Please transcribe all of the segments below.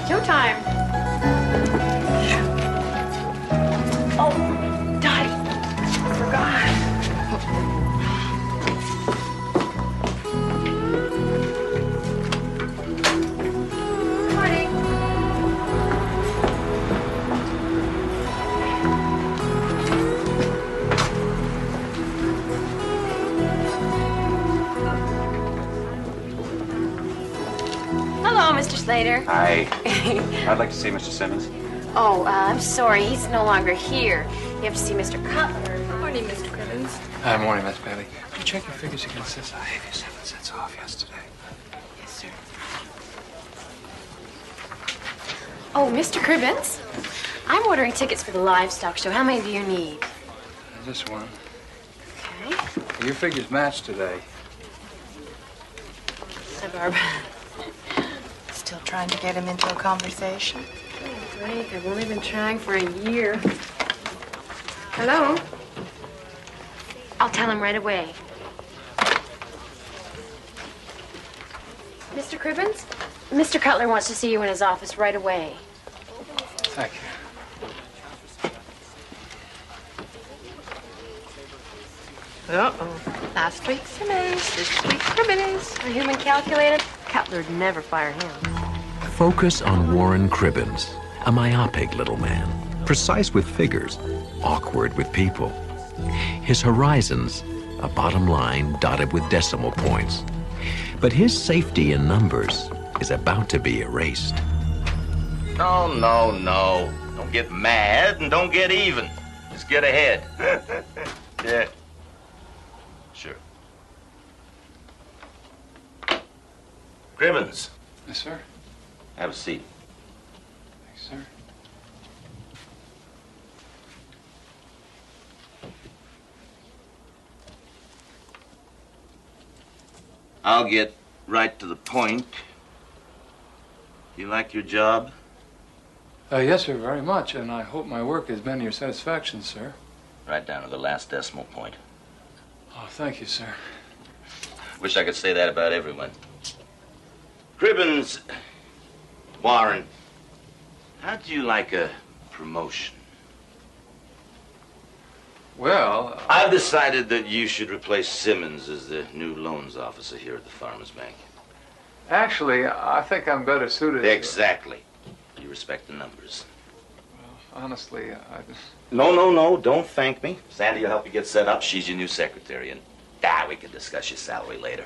Showtime. Oh, Dottie. I forgot. Morning. Hello, Mr. Slater. Hi. I'd like to see Mr. Simmons. Oh, I'm sorry. He's no longer here. You have to see Mr. Cutler. Morning, Mr. Crimmins. Hi, morning, Miss Bailey. Did you check your figures against this? I gave you 7 cents off yesterday. Yes, sir. Oh, Mr. Cribbins, I'm ordering tickets for the livestock show. How many do you need? Just one. Okay. Your figures match today. Hi, Barbara. Still trying to get him into a conversation? Oh, great. I've only been trying for a year. Hello? I'll tell him right away. Mr. Cribbins, Mr. Cutler wants to see you in his office right away. Thank you. Uh-oh. Last week Simmons, this week Cribbins. A human calculator? Cutler'd never fire him. Focus on Warren Cribbins, a myopic little man, precise with figures, awkward with people. His horizons, a bottom line dotted with decimal points. But his safety in numbers is about to be erased. No, no, no. Don't get mad and don't get even. Just get ahead. Yeah. Sure. Cribbins, Yes, sir. have a seat. Thanks, sir. I'll get right to the point. You like your job? Yes, sir, very much, and I hope my work has been to your satisfaction, sir. Right down to the last decimal point. Oh, thank you, sir. Wish I could say that about everyone. Cribbins, Warren, how'd you like a promotion? Well, I've decided that you should replace Simmons as the new loans officer here at the Farmers Bank. actually, I think I'm better suited. Exactly. You respect the numbers. Honestly, No, don't thank me. Sandy will help you get set up. She's your new secretary, and we can discuss your salary later.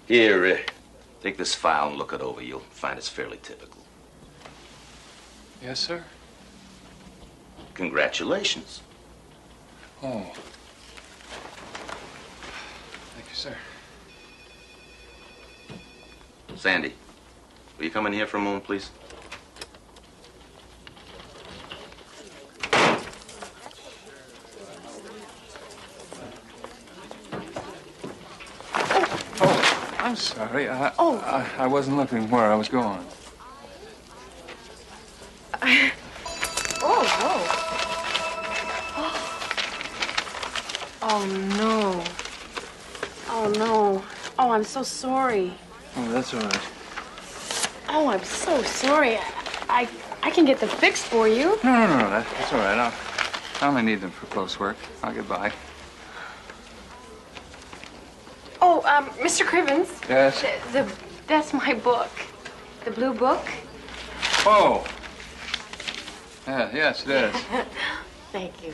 Here, take this file and look it over. You'll find it's fairly typical. Yes, sir. Congratulations. Oh. Thank you, sir. Sandy, will you come in here for a moment, please? I'm sorry. I wasn't looking where I was going. Oh, no. Oh, no. Oh, I'm so sorry. Oh, that's all right. Oh, I'm so sorry. I can get them fixed for you. No. That's all right. I only need them for close work. I'll get by. Oh, Mr. Cribbins. Yes? That's my book. The blue book. Oh. Yeah, yes, it is. Thank you.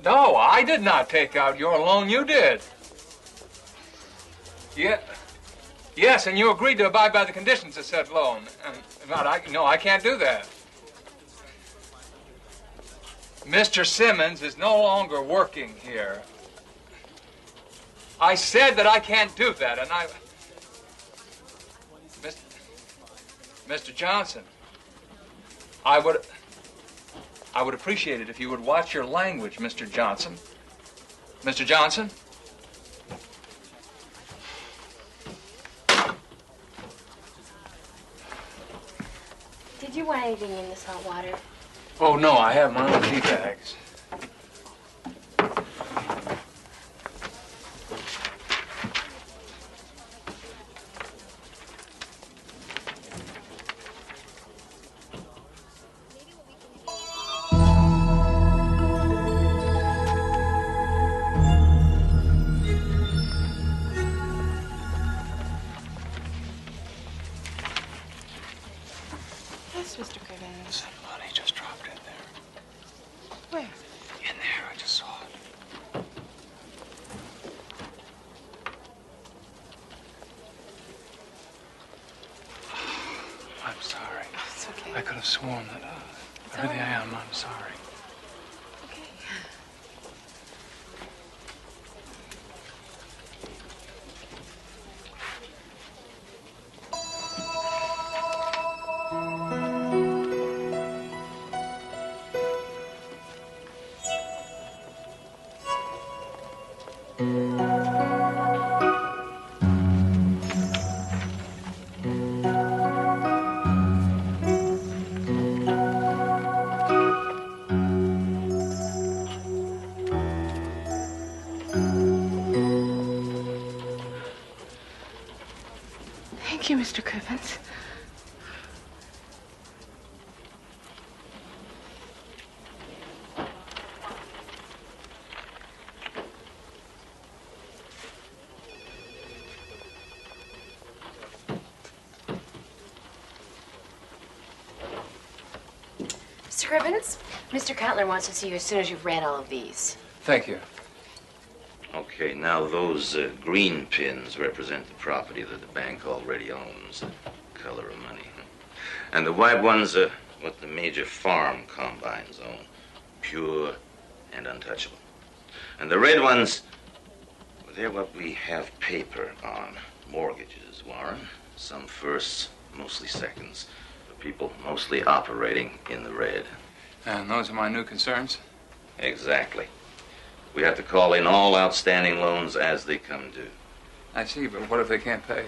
No, I did not take out your loan. You did. Yeah. Yes, and you agreed to abide by the conditions of said loan. No, I can't do that. Mr. Simmons is no longer working here. I said that I can't do that, and Mr. Johnson, I would appreciate it if you would watch your language, Mr. Johnson. Mr. Johnson? Did you want anything in this hot water? Oh, no, I have my own tea bags. I could have sworn that everything I am, I'm sorry. Okay. Thank you, Mr. Cribbins. Mr. Cribbins, Mr. Cutler wants to see you as soon as you've read all of these. Thank you. Okay, now those green pins represent the property that the bank already owns, the color of money. And the white ones are what the major farm combines own, pure and untouchable. And the red ones, well, they're what we have paper on, mortgages, Warren. Some firsts, mostly seconds, for people mostly operating in the red. And those are my new concerns? Exactly. We have to call in all outstanding loans as they come due. I see, but what if they can't pay?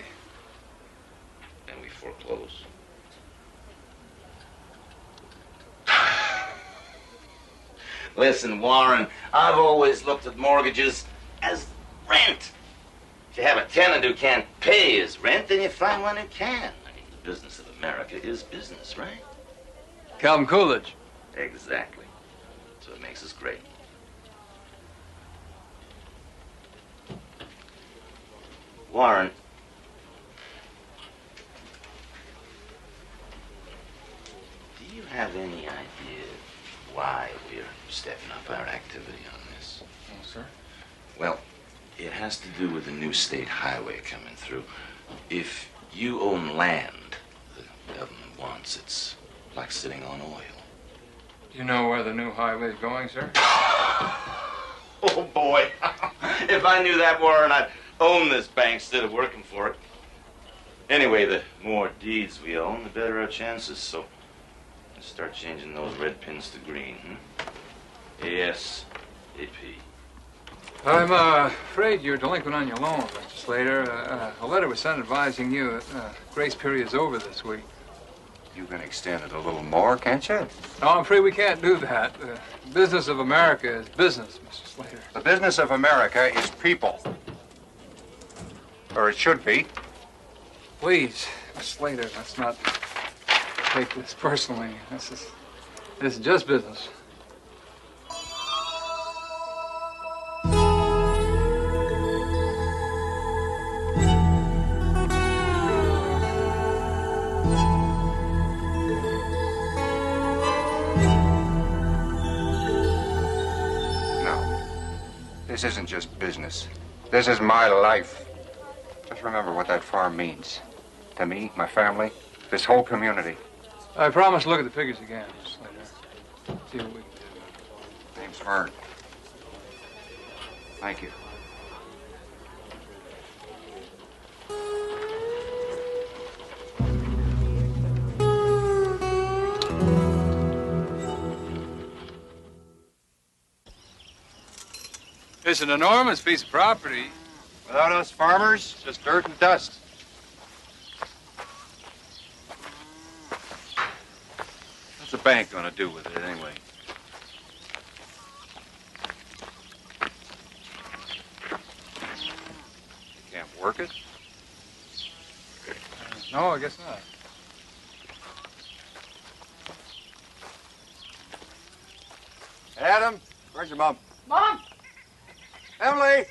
Then we foreclose. Listen, Warren, I've always looked at mortgages as rent. If you have a tenant who can't pay his rent, then you find one who can. I mean, the business of America is business, right? Calvin Coolidge. Exactly. So it makes us great. Warren, do you have any idea why we're stepping up our activity on this? Oh, sir. Well, it has to do with the new state highway coming through. If you own land the government wants, it's like sitting on oil. Do you know where the new highway is going, sir? Oh, boy. If I knew that, Warren, I'd own this bank instead of working for it. Anyway, the more deeds we own, the better our chances. So let's start changing those red pins to green, Yes, AP. I'm afraid you're delinquent on your loan, Mr. Slater. A letter was sent advising you that grace period's over this week. You can extend it a little more, can't you? No, I'm afraid we can't do that. The business of America is business, Mr. Slater. The business of America is people. Or it should be. Please, Mr. Slater, let's not take this personally. This is just business. This isn't just business. This is my life. Just remember what that farm means. To me, my family, this whole community. I promise to look at the figures again, Mr. Slater. See what we can do. Name's Vern. Thank you. It's an enormous piece of property. Without us farmers, just dirt and dust. What's the bank gonna do with it anyway? They can't work it? No, I guess not. Adam, where's your mom? Mom! Emily!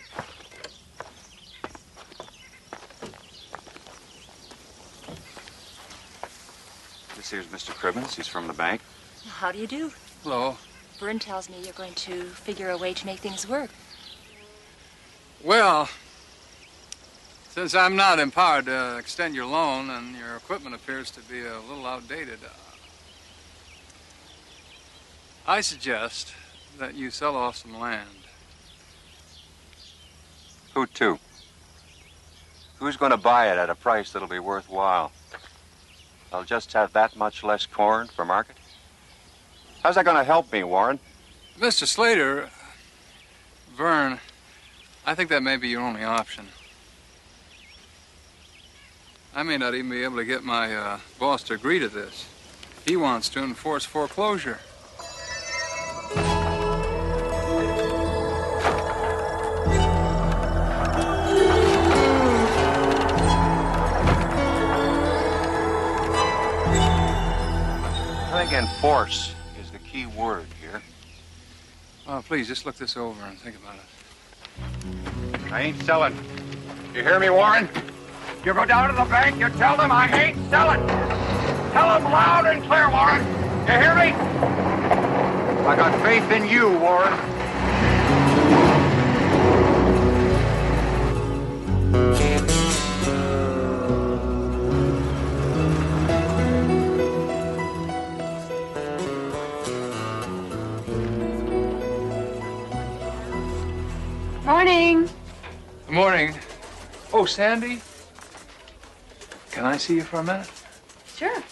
This here's Mr. Cribbins. He's from the bank. How do you do? Hello. Vern tells me you're going to figure a way to make things work. Well, since I'm not empowered to extend your loan and your equipment appears to be a little outdated, I suggest that you sell off some land. Who to? Who's going to buy it at a price that'll be worthwhile? I'll just have that much less corn for market? How's that going to help me, Warren? Mr. Slater, Vern, I think that may be your only option. I may not even be able to get my boss to agree to this. He wants to enforce foreclosure. I think enforce is the key word here. Oh, please, just look this over and think about it. I ain't selling. You hear me, Warren? You go down to the bank, you tell them I ain't selling. Tell them loud and clear, Warren. You hear me? I got faith in you, Warren. Morning. Good morning. Oh, Sandy? Can I see you for a minute? Sure.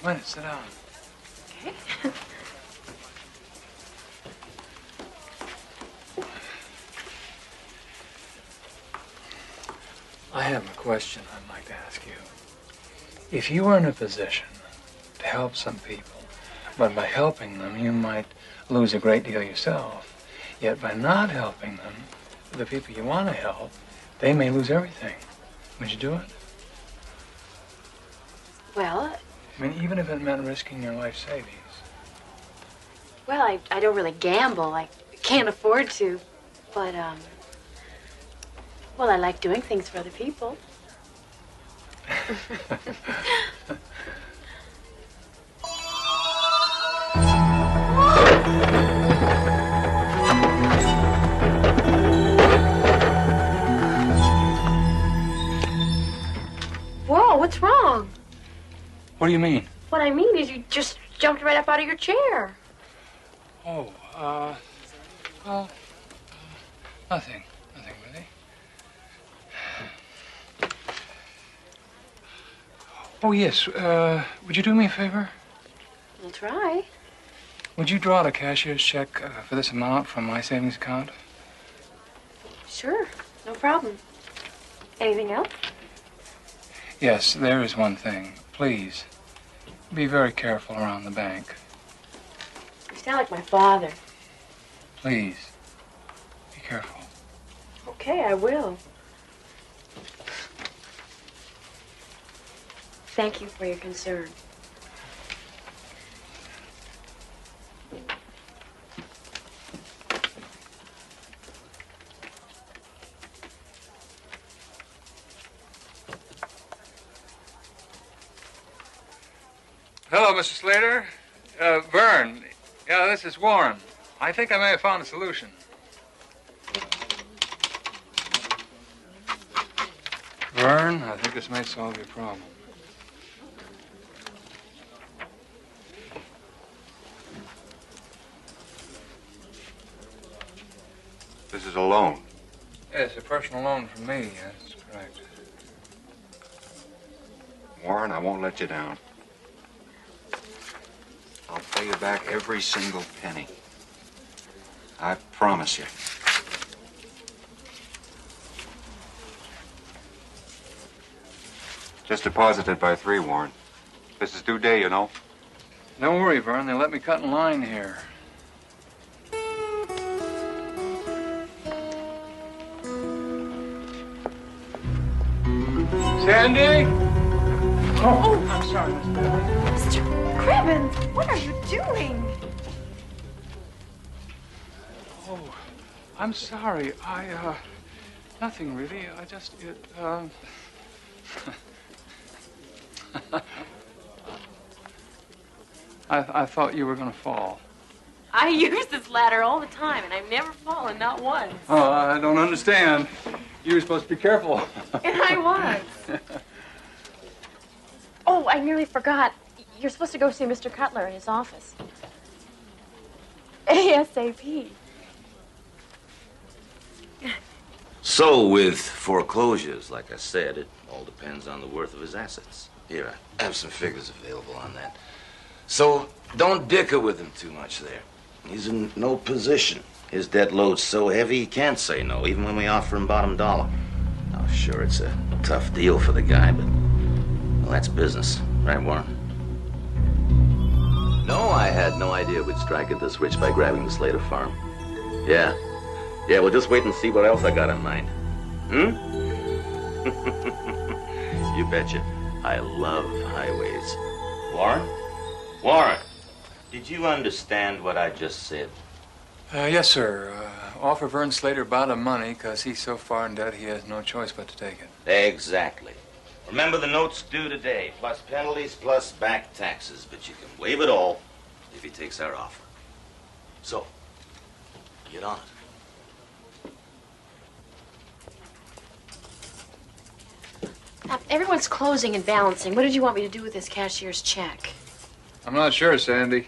Wait, sit down. Okay. I have a question I'd like to ask you. If you were in a position to help some people, but by helping them you might lose a great deal yourself, yet by not helping them, the people you want to help, they may lose everything. Would you do it? Well, I mean, even if it meant risking your life savings. well, I don't really gamble. I can't afford to. But, well, I like doing things for other people. Whoa, what's wrong? What do you mean? What I mean is you just jumped right up out of your chair. Oh, well, nothing. Nothing really. Oh, yes, would you do me a favor? I'll try. Would you draw out a cashier's check for this amount from my savings account? Sure, no problem. Anything else? Yes, there is one thing. Please, be very careful around the bank. You sound like my father. Please, be careful. Okay, I will. Thank you for your concern. Hello, Mr. Slater. Vern. Yeah, this is Warren. I think I may have found a solution. Vern, I think this may solve your problem. This is a loan. Yes, a personal loan from me. That's correct. Warren, I won't let you down. I'll pay you back every single penny. I promise you. Just deposited by 3, Warren. This is due day, you know. Don't worry, Vern. They let me cut in line here. Sandy? Oh, I'm sorry, Miss Bailey. Mr. Cribbins, what are you doing? Oh, I'm sorry. Nothing really. I just, I thought you were going to fall. I use this ladder all the time, and I've never fallen, not once. Oh, I don't understand. You were supposed to be careful. And I was. Oh, I nearly forgot. You're supposed to go see Mr. Cutler in his office. ASAP. So, with foreclosures, like I said, it all depends on the worth of his assets. Here, I have some figures available on that. So, don't dicker with him too much there. He's in no position. His debt load's so heavy he can't say no, even when we offer him bottom dollar. Now, sure, it's a tough deal for the guy, but, well, that's business. Right, Warren? No, I had no idea we'd strike it this rich by grabbing the Slater farm. Yeah. Yeah, well, just wait and see what else I got in mind. Hmm? You betcha. I love highways. Warren? Warren, did you understand what I just said? Yes, sir. Offer Vern Slater bottom money because he's so far in debt he has no choice but to take it. Exactly. Remember, the note's due today, plus penalties, plus back taxes. But you can waive it all if he takes our offer. So, get on it. Everyone's closing and balancing. What did you want me to do with this cashier's check? I'm not sure, Sandy.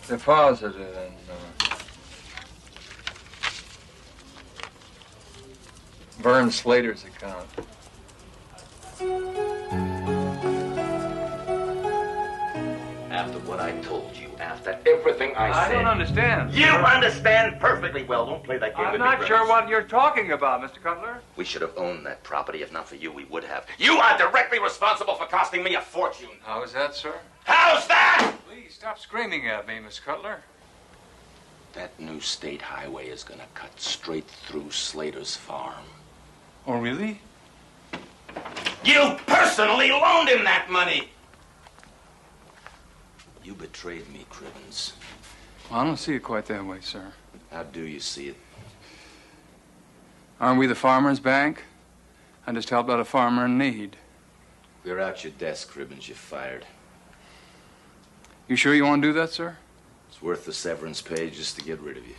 Deposited in Vern Slater's account. After what I told you, after everything I said... I don't understand. You understand perfectly well. Don't play that game with I'm me, not Grimes. sure what you're talking about, Mr. Cutler. We should have owned that property. If not for you, we would have. You are directly responsible for costing me a fortune. How is that, sir? How's that? Please stop screaming at me, Miss Cutler. That new state highway is gonna cut straight through Slater's farm. Oh, really? You personally loaned him that money! You betrayed me, Cribbins. Well, I don't see it quite that way, sir. How do you see it? Aren't we the farmer's bank? I just helped out a farmer in need. Clear out your desk, Cribbins. You're fired. You sure you want to do that, sir? It's worth the severance pay just to get rid of you.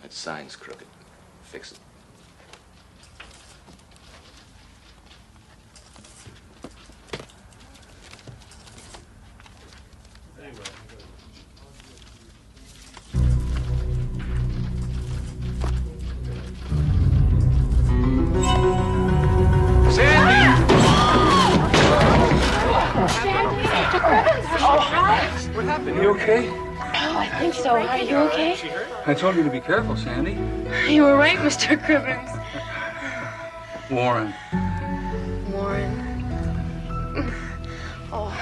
That sign's crooked. Fix it. What happened? You okay? Oh, I think so. Are you okay? I told you to be careful, Sandy. You were right, Mr. Cribbins. Warren. Warren. Oh.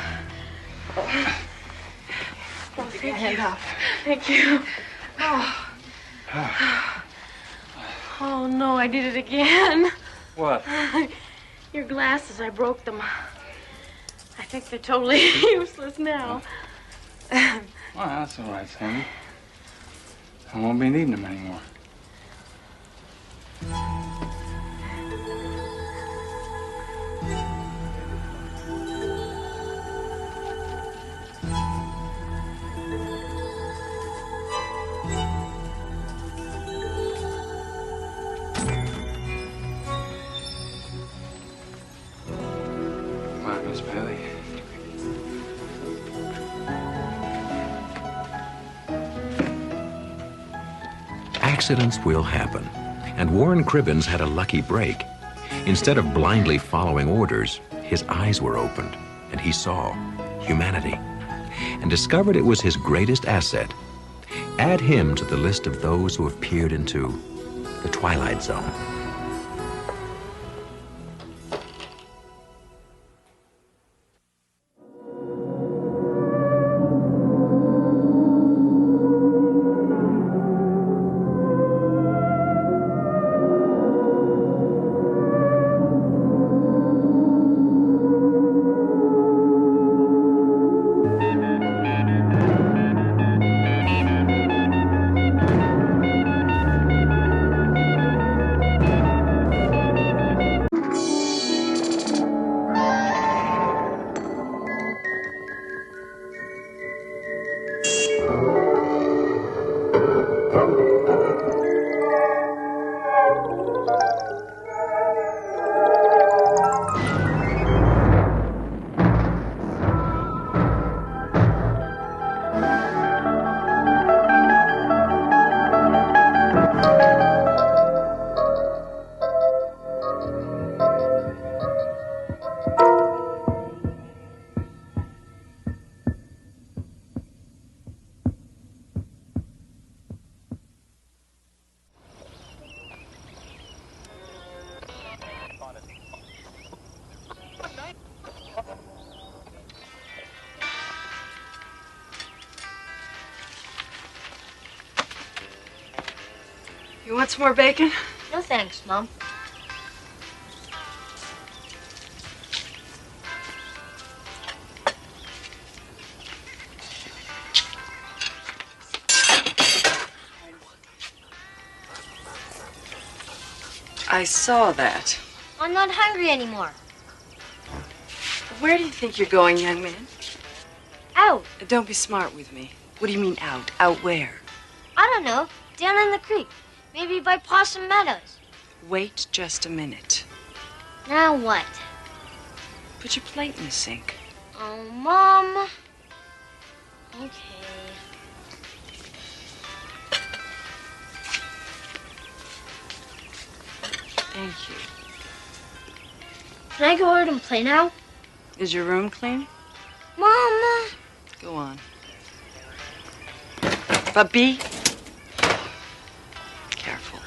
Take your hand off. Thank you. Oh. Oh, no, I did it again. What? Your glasses, I broke them. I think they're totally useless now. Well, that's all right, Sandy. I won't be needing them anymore. Come on, Miss Bailey. Accidents will happen, and Warren Cribbins had a lucky break. Instead of blindly following orders, his eyes were opened, and he saw humanity, and discovered it was his greatest asset. Add him to the list of those who have peered into the Twilight Zone. You want some more bacon? No thanks, Mom. I saw that. I'm not hungry anymore. Where do you think you're going, young man? Out. Don't be smart with me. What do you mean out? Out where? I don't know. Down in the creek. Maybe by Possum Meadows. Wait just a minute. Now what? Put your plate in the sink. Oh, Mom. Okay. Thank you. Can I go out and play now? Is your room clean? Mom. Go on. But be careful.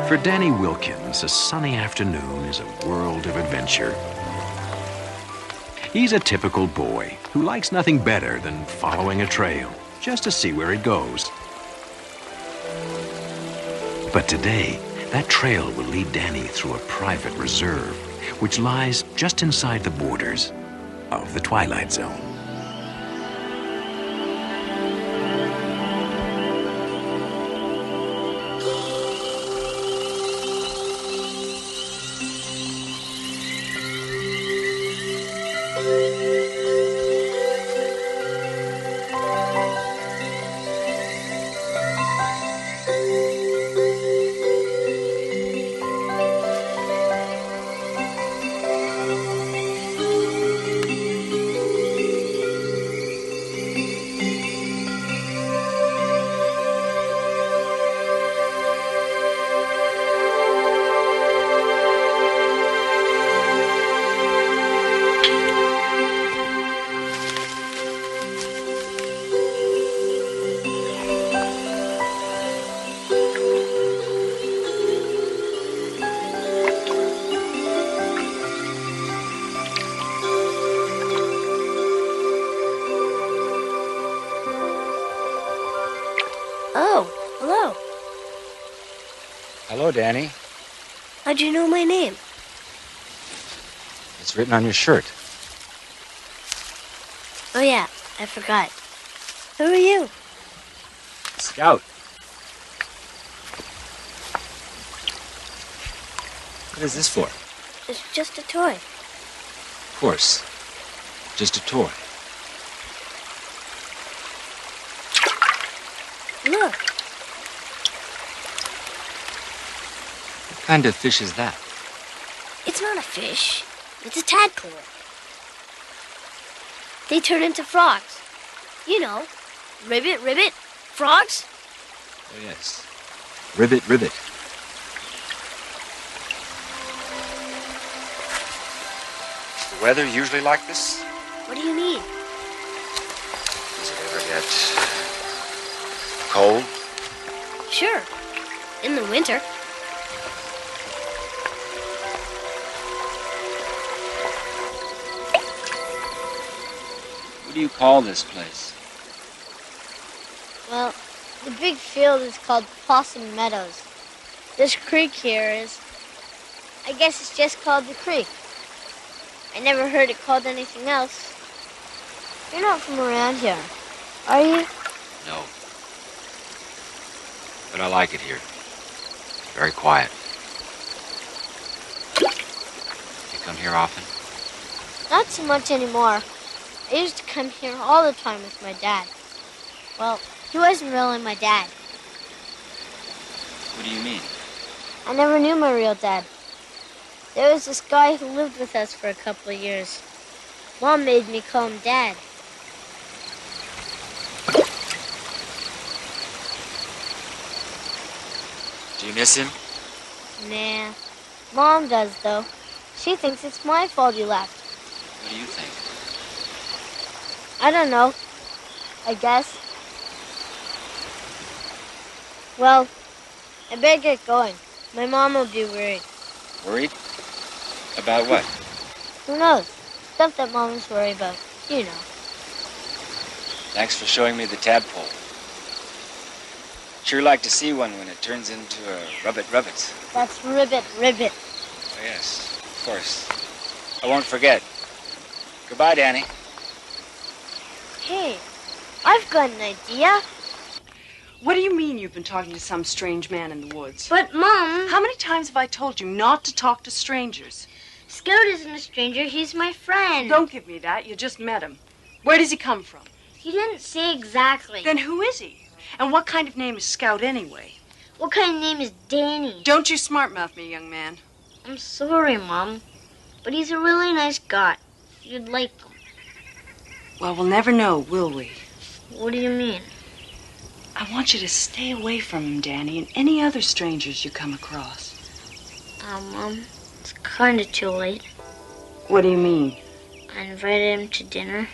For Danny Wilkins, a sunny afternoon is a world of adventure. He's a typical boy who likes nothing better than following a trail just to see where it goes. But today, that trail will lead Danny through a private reserve, which lies just inside the borders of the Twilight Zone. Oh, hello. Hello, Danny. How'd you know my name? It's written on your shirt. Oh, yeah, I forgot. Who are you? Scout. What is this for? It's just a toy. Of course. Just a toy. Look, What kind of fish is that? it's not a fish. It's a tadpole. They turn into frogs. You know, ribbit, ribbit, frogs. Oh, yes. Ribbit, ribbit. Is the weather usually like this? What do you mean? Does it ever get cold? Sure, in the winter. What do you call this place? Well, the big field is called Possum Meadows. This creek here is, I guess it's just called the creek. I never heard it called anything else. You're not from around here, are you? No. But I like it here. Very quiet. You come here often? Not so much anymore. I used to come here all the time with my dad. Well, he wasn't really my dad. What do you mean? I never knew my real dad. There was this guy who lived with us for a couple of years. Mom made me call him Dad. Do you miss him? Nah. Mom does, though. She thinks it's my fault he left. What do you think? I don't know. I guess. Well, I better get going. My mom will be worried. Worried? About what? Who knows? Stuff that moms worry about. You know. Thanks for showing me the tadpole. Sure like to see one when it turns into a rubbit. That's ribbit. Oh, yes, of course. I won't forget. Goodbye, Danny. Hey, I've got an idea. What do you mean you've been talking to some strange man in the woods? But, Mom... How many times have I told you not to talk to strangers? Scout isn't a stranger. He's my friend. Don't give me that. You just met him. Where does he come from? He didn't say exactly. Then who is he? And what kind of name is Scout anyway? What kind of name is Danny? Don't you smart-mouth me, young man. I'm sorry, Mom. But he's a really nice guy. You'd like him. Well, we'll never know, will we? What do you mean? I want you to stay away from him, Danny, and any other strangers you come across. Mom, it's kind of too late. What do you mean? I invited him to dinner.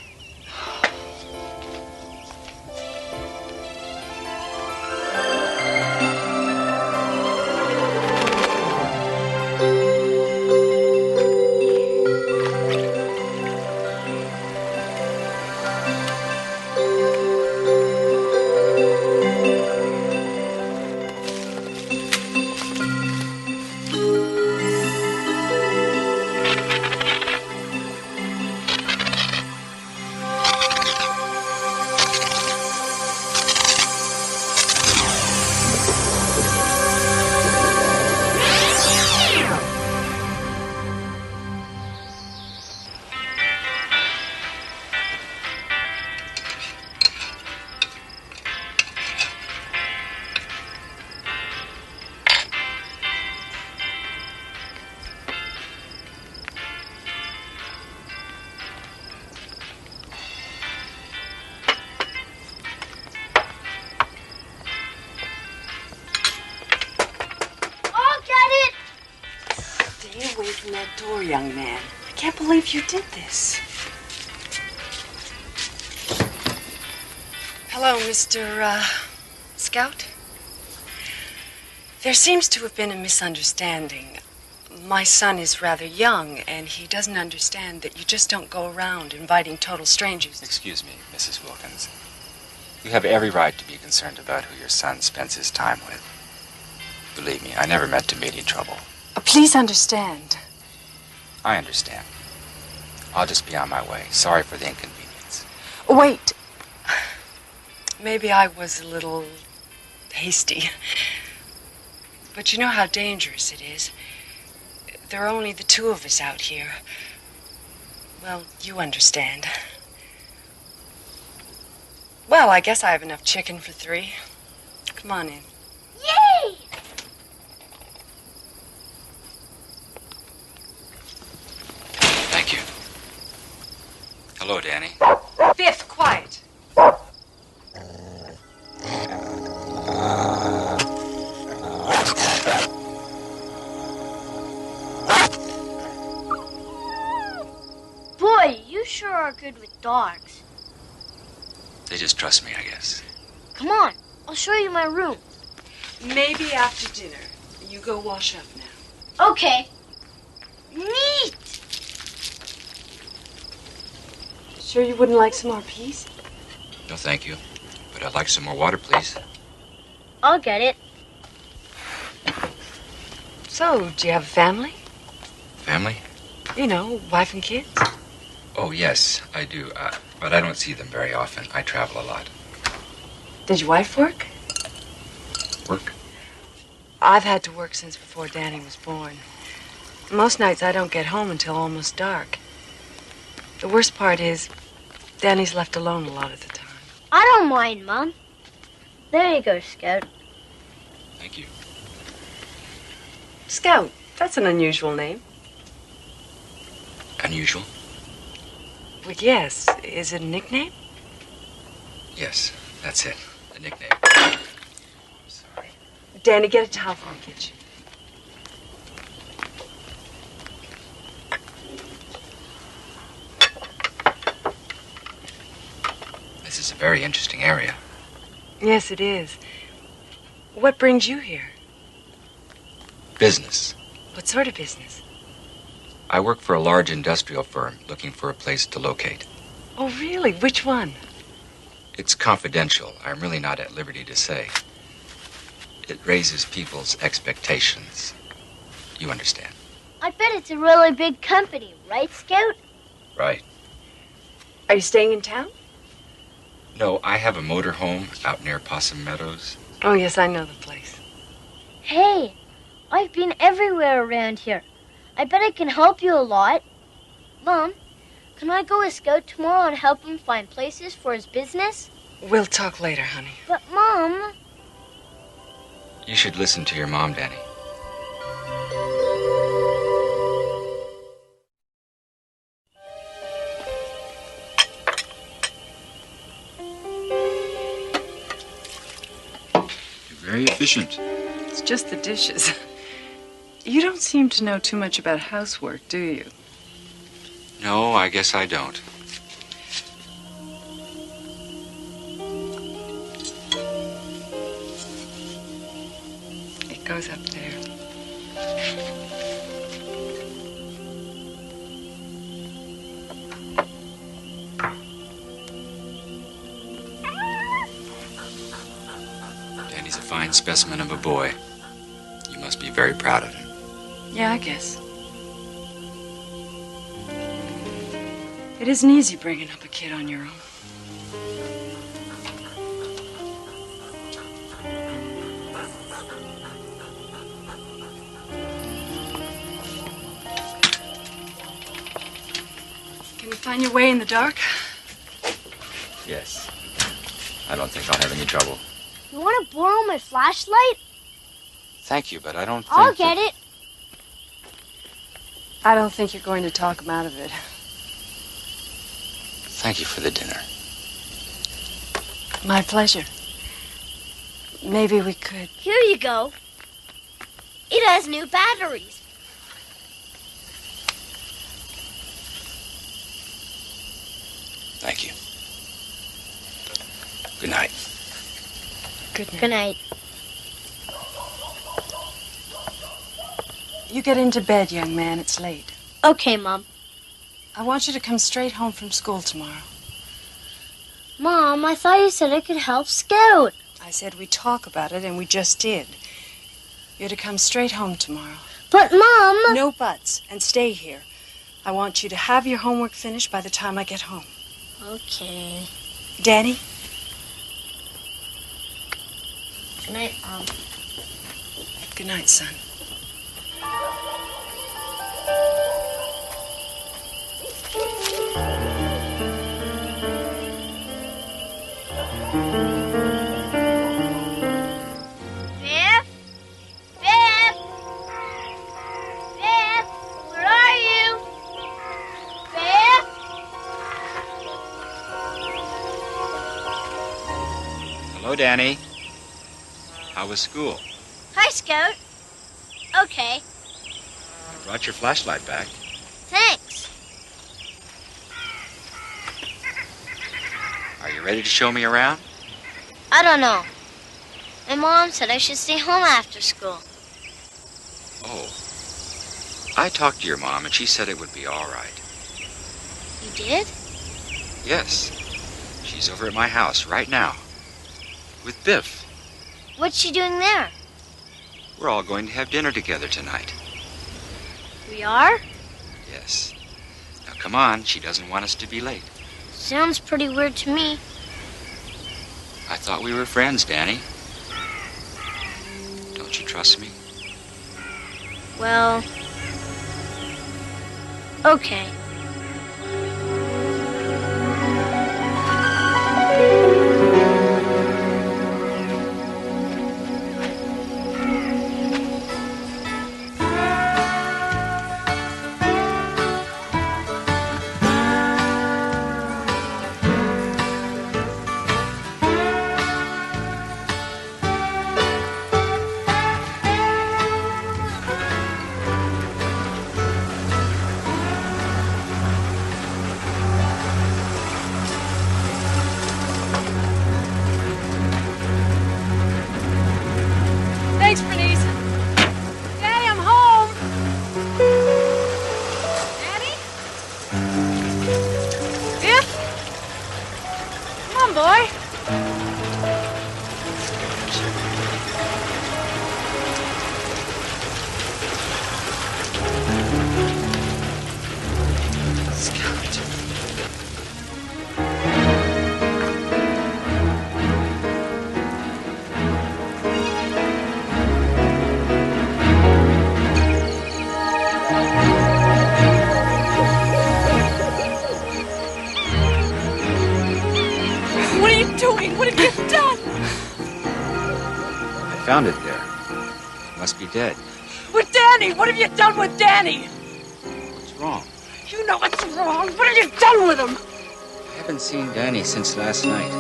Young man, I can't believe you did this. Hello, Mr. Scout. There seems to have been a misunderstanding. My son is rather young, and he doesn't understand that you just don't go around inviting total strangers. Excuse me, Mrs. Wilkins. You have every right to be concerned about who your son spends his time with. Believe me, I never meant to meet any trouble. Please understand. I understand. I'll just be on my way. Sorry for the inconvenience. Wait. Maybe I was a little hasty. But you know how dangerous it is. There are only the two of us out here. Well, you understand. Well, I guess I have enough chicken for 3. Come on in. Yay! Thank you. Hello, Danny. Fifth, quiet. Boy, you sure are good with dogs. They just trust me, I guess. Come on, I'll show you my room. Maybe after dinner. You go wash up now. Okay. Neat! Sure you wouldn't like some more peas? No, thank you. But I'd like some more water, please. I'll get it. So, do you have a family? Family? You know, wife and kids? Oh, yes, I do. But I don't see them very often. I travel a lot. Did your wife work? Work? I've had to work since before Danny was born. Most nights I don't get home until almost dark. The worst part is, Danny's left alone a lot of the time. I don't mind, Mom. There you go, Scout. Thank you. Scout, that's an unusual name. Unusual? Well, yes. Is it a nickname? Yes, that's it. The nickname. Sorry. Danny, get a towel from the kitchen. This is a very interesting area. Yes, it is. What brings you here? Business. What sort of business? I work for a large industrial firm looking for a place to locate. Oh, really? Which one? It's confidential. I'm really not at liberty to say. It raises people's expectations. You understand? I bet it's a really big company, right, Scout? Right. Are you staying in town? No, I have a motor home out near Possum Meadows. Oh, yes, I know the place. Hey, I've been everywhere around here. I bet I can help you a lot. Mom, can I go with Scout tomorrow and help him find places for his business? We'll talk later, honey. But, Mom... You should listen to your mom, Danny. You're very efficient. It's just the dishes. You don't seem to know too much about housework, do you? No, I guess I don't. It goes up there. Danny's a fine specimen of a boy. You must be very proud of him. Yeah, I guess. It isn't easy bringing up a kid on your own. Can you find your way in the dark? Yes. I don't think I'll have any trouble. You want to borrow my flashlight? Thank you, but I don't think... I'll get it. I don't think you're going to talk him out of it. Thank you for the dinner. My pleasure. Maybe we could... Here you go. It has new batteries. Thank you. Good night. Good night. Good night. You get into bed, young man. It's late. Okay, Mom. I want you to come straight home from school tomorrow. Mom, I thought you said I could help Scout. I said we'd talk about it, and we just did. You're to come straight home tomorrow. But, Mom... No buts, and stay here. I want you to have your homework finished by the time I get home. Okay. Danny? Good night, Mom. Good night, son. Biff? Biff? Biff? Where are you? Biff? Hello, Danny. How was school? Hi, Scout. Okay, I brought your flashlight back. thanks. Are you ready to show me around? I don't know. My mom said I should stay home after school. Oh. I talked to your mom, and she said it would be all right. You did? Yes. She's over at my house right now. With Biff. What's she doing there? We're all going to have dinner together tonight. We are? Yes. Now, come on. She doesn't want us to be late. Sounds pretty weird to me. I thought we were friends, Danny. Don't you trust me? Well... okay. What have you done? I found it there. Must be dead. With Danny! What have you done with Danny? What's wrong? You know what's wrong. What have you done with him? I haven't seen Danny since last night.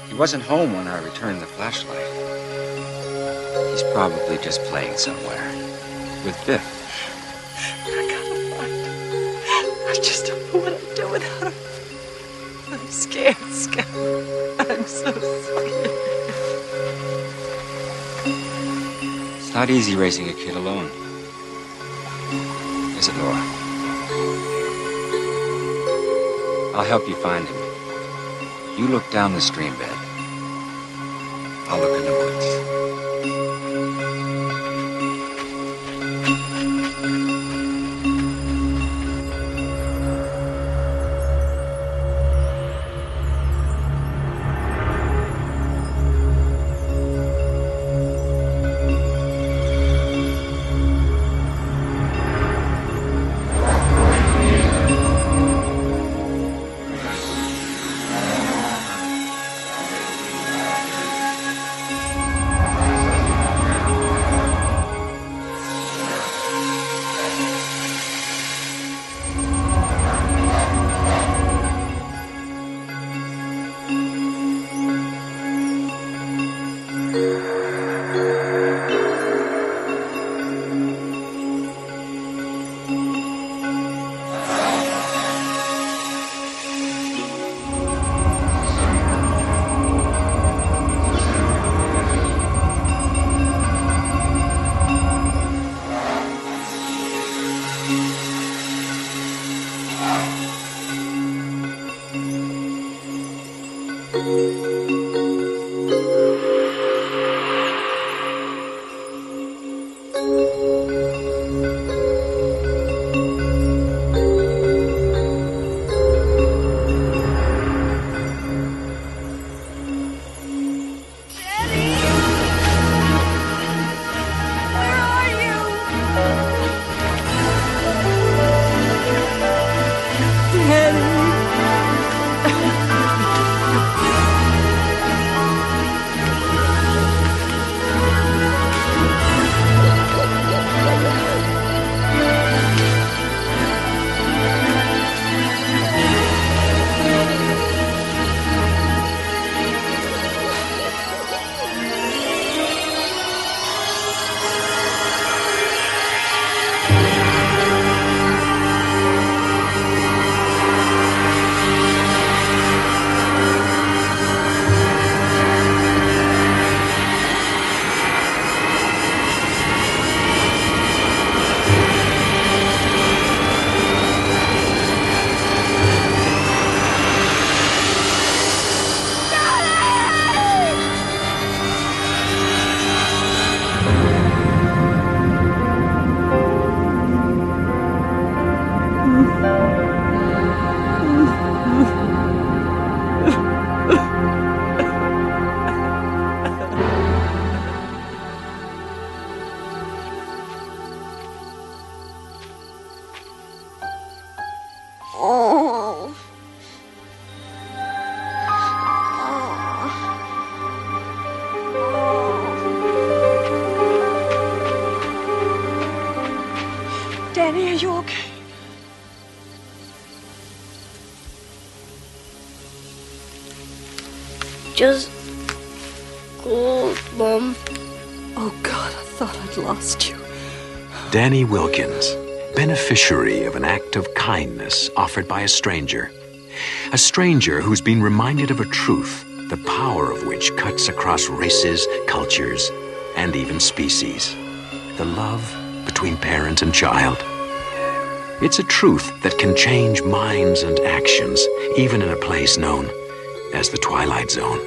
He wasn't home when I returned the flashlight. He's probably just playing somewhere. With Biff. I gotta find him. I just don't know what I'd do without him. I'm scared, Scout. I'm so scared. It's not easy raising a kid alone. Is it, Laura? I'll help you find him. You look down the stream bed. I'll look in the woods. Danny, are you okay? Just cold, Mom. Oh, God, I thought I'd lost you. Danny Wilkins, beneficiary of an act of kindness offered by a stranger. A stranger who's been reminded of a truth, the power of which cuts across races, cultures, and even species. The love between parent and child. It's a truth that can change minds and actions, even in a place known as the Twilight Zone.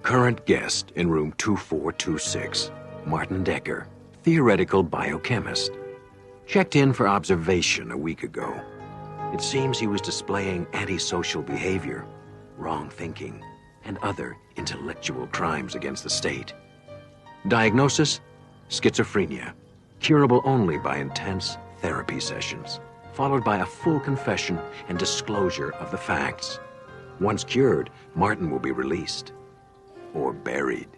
Current guest in room 2426, Martin Decker, theoretical biochemist. Checked in for observation a week ago. It seems he was displaying antisocial behavior, wrong thinking, and other intellectual crimes against the state. Diagnosis: schizophrenia, curable only by intense therapy sessions, followed by a full confession and disclosure of the facts. Once cured, Martin will be released or buried.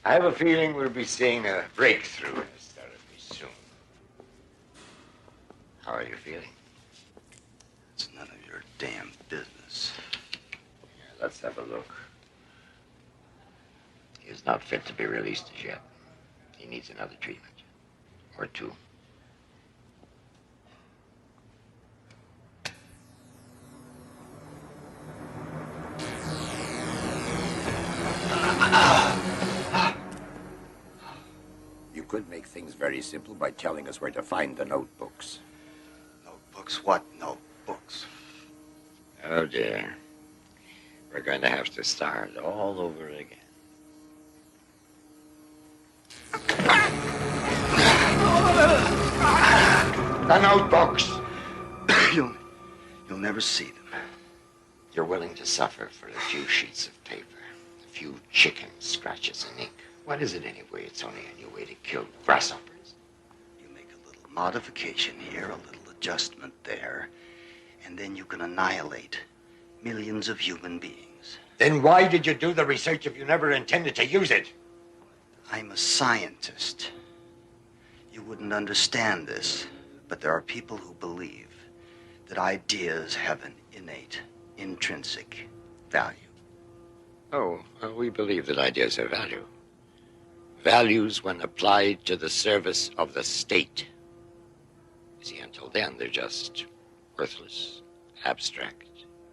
I have a feeling we'll be seeing a breakthrough in this therapy soon. How are you feeling? It's none of your damn business. Yeah, let's have a look. He is not fit to be released as yet. He needs another treatment. Or two. You could make things very simple by telling us where to find the notebooks. Notebooks? What notebooks? Oh, dear. We're going to have to start all over again. The notebooks! You'll never see them. You're willing to suffer for a few sheets of paper, a few chicken scratches and ink. What is it anyway? It's only a new way to kill grasshoppers. You make a little modification here, a little adjustment there, and then you can annihilate millions of human beings. Then why did you do the research if you never intended to use it? I'm a scientist. You wouldn't understand this, but there are people who believe that ideas have an innate, intrinsic value. Oh, well, we believe that ideas have value. Values when applied to the service of the state. You see, until then, they're just worthless, abstract,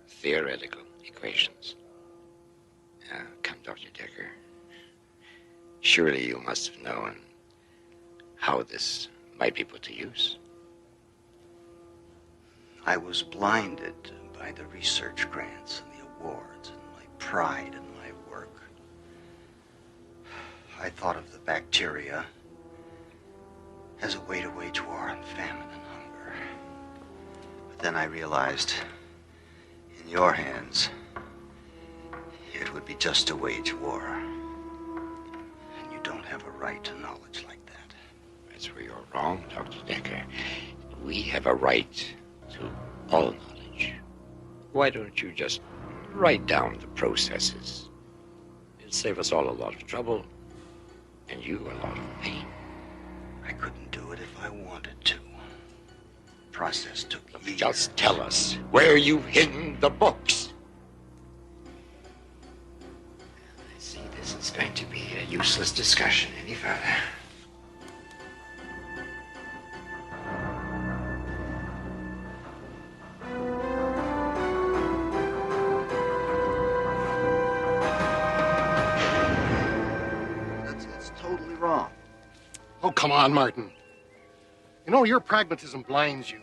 theoretical equations. Come, Dr. Decker. Surely you must have known how this might be put to use. I was blinded by the research grants and the awards and my pride in my work. I thought of the bacteria as a way to wage war on famine and hunger. But then I realized, in your hands, it would be just to wage war. And you don't have a right to knowledge like that. That's where you're wrong, Dr. Decker. We have a right to all knowledge. Why don't you just write down the processes? It'll save us all a lot of trouble, and you a lot of pain. I couldn't do it if I wanted to. The process took years. Just tell us where you've hidden the books. I see this is going to be a useless discussion any further. That's totally wrong. Oh, come on, Martin. You know, your pragmatism blinds you.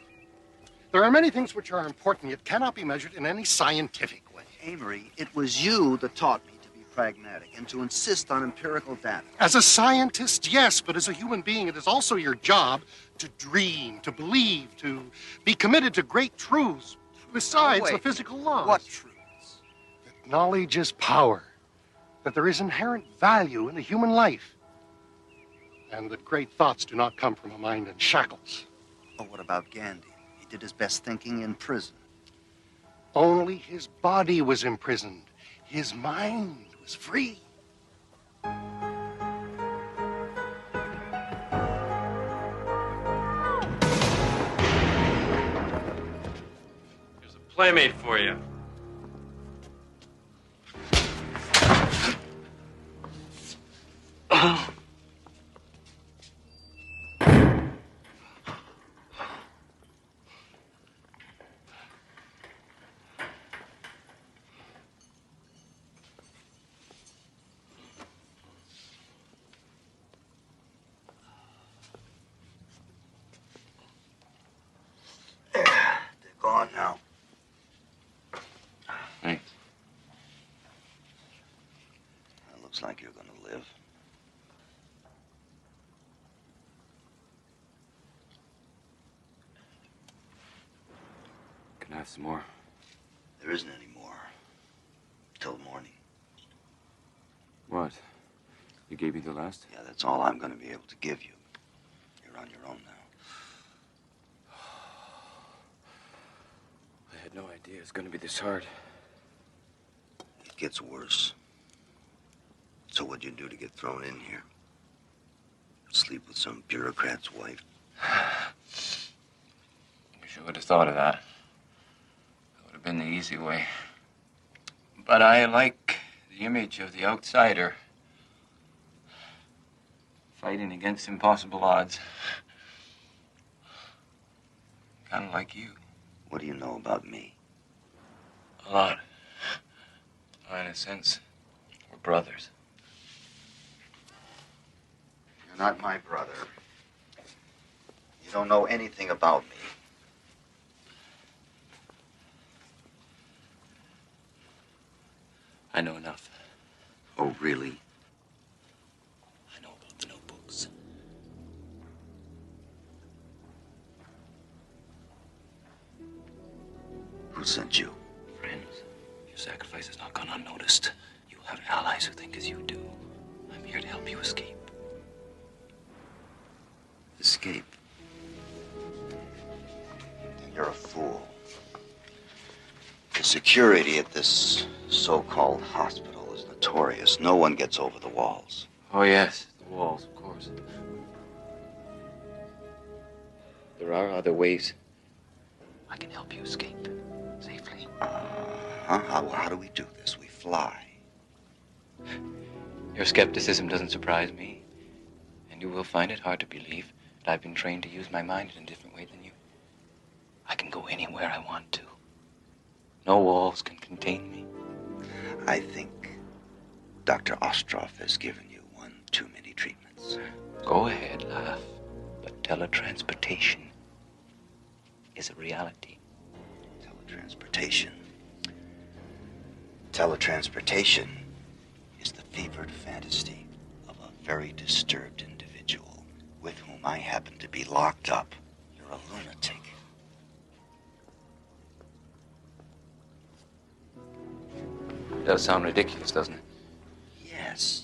There are many things which are important, yet cannot be measured in any scientific way. Amory, it was you that taught me to be pragmatic and to insist on empirical data. As a scientist, yes, but as a human being, it is also your job to dream, to believe, to be committed to great truths, besides the physical laws. What truths? That knowledge is power, that there is inherent value in the human life, and that great thoughts do not come from a mind in shackles. Oh, what about Gandhi? He did his best thinking in prison. Only his body was imprisoned. His mind was free. Here's a playmate for you. like you're gonna live. Can I have some more? There isn't any more. Till morning. What? You gave me the last? Yeah, that's all I'm gonna be able to give you. You're on your own now. I had no idea it's gonna be this hard. It gets worse. So what'd you do to get thrown in here? Sleep with some bureaucrat's wife? Wish I would have thought of that. That would have been the easy way. But I like the image of the outsider fighting against impossible odds. Kind of like you. What do you know about me? A lot. In a sense, we're brothers. You're not my brother. You don't know anything about me. I know enough. Oh, really? I know about the notebooks. Who sent you? Friends, your sacrifice has not gone unnoticed. You have allies who think as you do. I'm here to help you escape. Escape? Then you're a fool. The security at this so-called hospital is notorious. No one gets over the walls. Oh, yes, the walls, of course. There are other ways. I can help you escape safely. How do we do this? We fly. Your skepticism doesn't surprise me. And you will find it hard to believe that I've been trained to use my mind in a different way than you. I can go anywhere I want to. No walls can contain me. I think Dr. Ostroff has given you one too many treatments. Go ahead, laugh. But teletransportation is a reality. Teletransportation. Teletransportation is the fevered fantasy of a very disturbed individual with whom I happen to be locked up. You're a lunatic. It does sound ridiculous, doesn't it?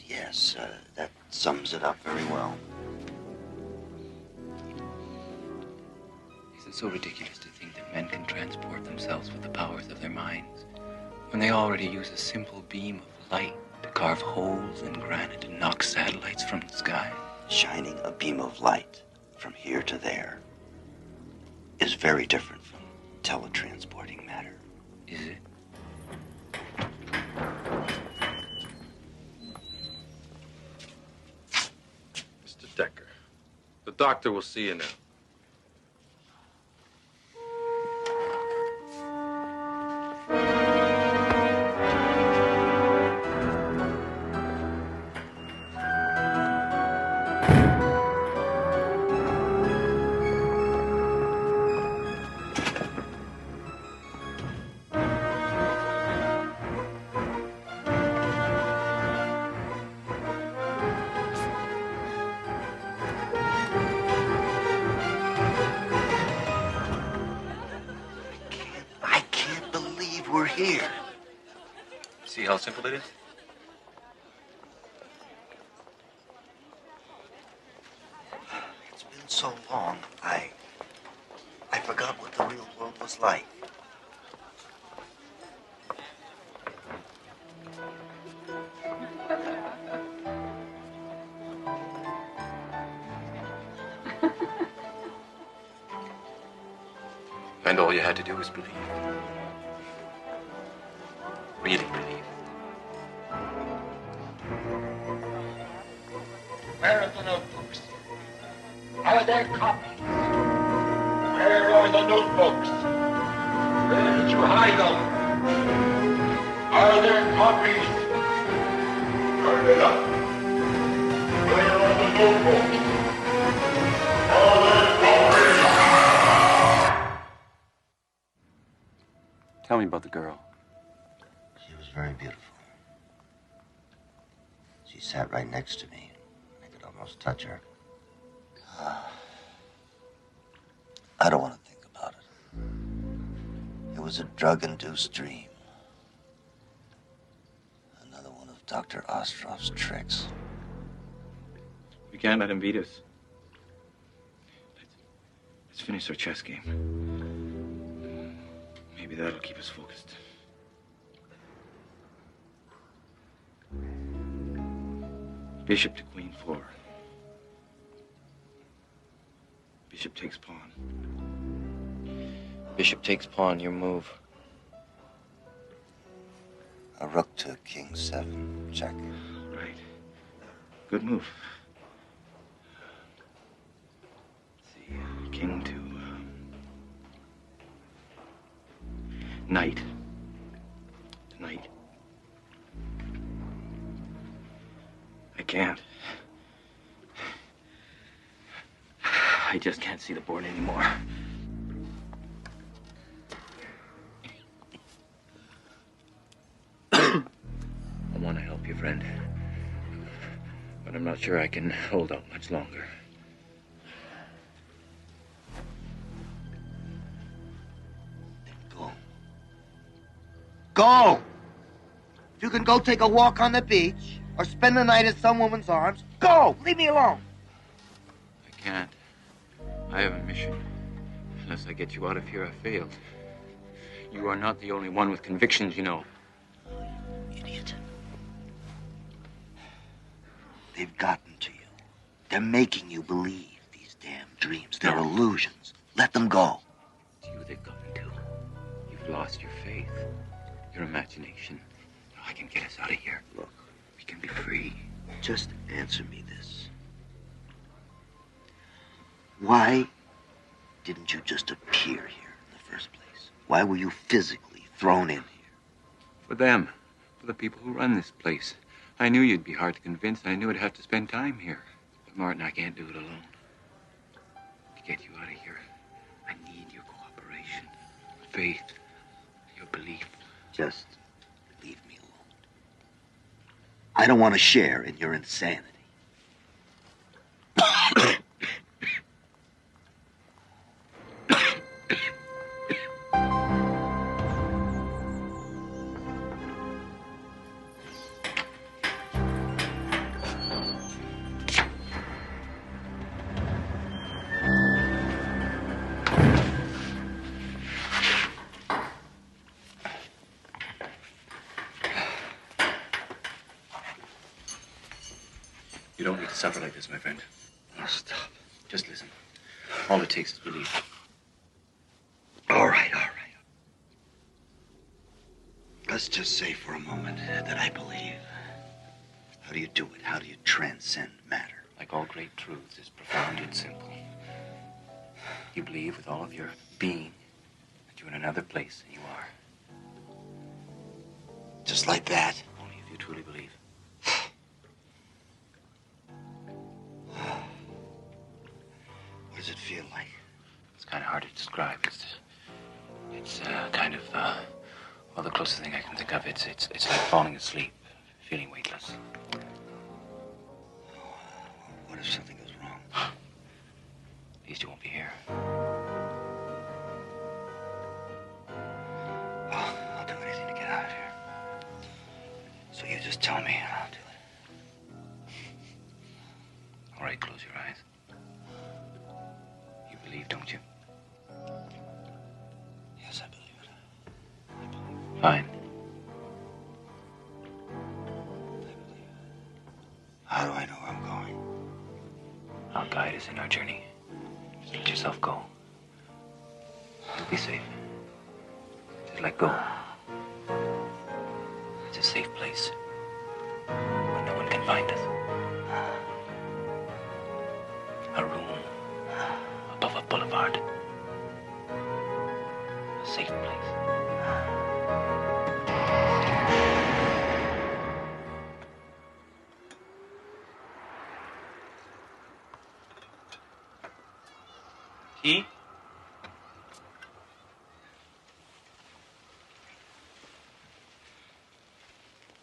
Yes, that sums it up very well. Is it so ridiculous to think that men can transport themselves with the powers of their minds when they already use a simple beam of light to carve holes in granite and knock satellites from the sky? Shining a beam of light from here to there is very different from teletransporting matter. Is it? Mr. Decker, the doctor will see you now. We're here. See how simple it is? It's been so long, I forgot what the real world was like. And all you had to do was believe. Really believe. Where are the notebooks? Are there copies? Where are the notebooks? Where did you hide them? Are there copies? Turn it up. Where are the notebooks? Are there copies? Tell me about the girl. She was very beautiful. She sat right next to me. I could almost touch her. I don't want to think about it. It was a drug-induced dream. Another one of Dr. Ostrov's tricks. We can't let him beat us. Let's finish our chess game. Maybe that'll keep us focused. Bishop to queen 4. Bishop takes pawn. Bishop takes pawn, your move. A rook to king 7. Check. Right. Good move. Let's see. King to knight. To knight. I can't. I just can't see the board anymore. I want to help you, friend. But I'm not sure I can hold out much longer. Go. Go! If you can go take a walk on the beach or spend the night in some woman's arms, go! Leave me alone! I can't. I have a mission. Unless I get you out of here, I failed. You are not the only one with convictions, you know. Idiot. They've gotten to you. They're making you believe these damn dreams. They're illusions. Let them go. It's you they've gotten to. You've lost your faith, your imagination. I can get us out of here. Look. We can be free. Just answer me this. Why didn't you just appear here in the first place? Why were you physically thrown in here? For them. For the people who run this place. I knew you'd be hard to convince, and I knew I'd have to spend time here. But Martin, I can't do it alone. To get you out of here, I need your cooperation, faith, your belief. Just leave me alone. I don't want to share in your insanity. You don't need to suffer like this, my friend. Oh, stop. Just listen. All it takes is belief. All right. Let's just say for a moment that I believe. How do you do it? How do you transcend matter? Like all great truths, it's profound yet simple. You believe with all of your being that you're in another place than you are. Just like that? Only if you truly believe. What does it feel like? It's kind of hard to describe. It's kind of, well, the closest thing I can think of, it's like falling asleep, feeling weightless. What if something goes wrong? At least you won't be here. Well, I'll do anything to get out of here. So you just tell me and I'll do it. All right, close your eyes. You believe, don't you? Yes, I believe it. Fine. How do I know where I'm going? I'll guide us in our journey. Just let yourself go. You'll be safe. Just let go. It's a safe place where no one can find us. A room above a boulevard. A safe place. Key?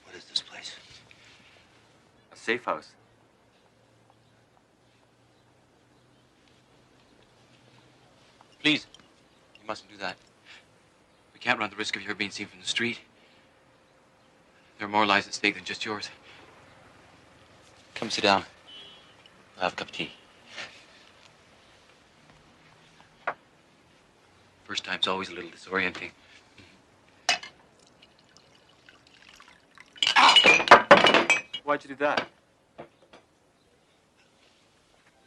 What is this place? safe house. Please, you mustn't do that. We can't run the risk of your being seen from the street. There are more lives at stake than just yours. Come sit down. I'll have a cup of tea. First time's always a little disorienting. Why'd you do that?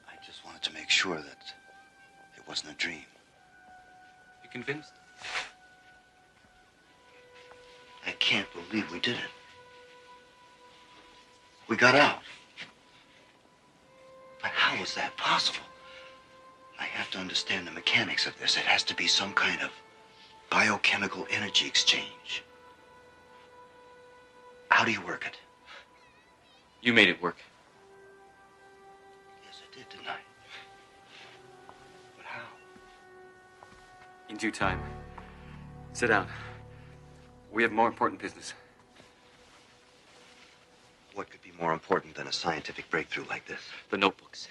I just wanted to make sure that it wasn't a dream. You convinced? I can't believe we did it. We got out. But how was that possible? I have to understand the mechanics of this. It has to be some kind of biochemical energy exchange. How do you work it? You made it work. Yes, I did, didn't I? But how? In due time. Sit down. We have more important business. What could be more important than a scientific breakthrough like this? The notebooks.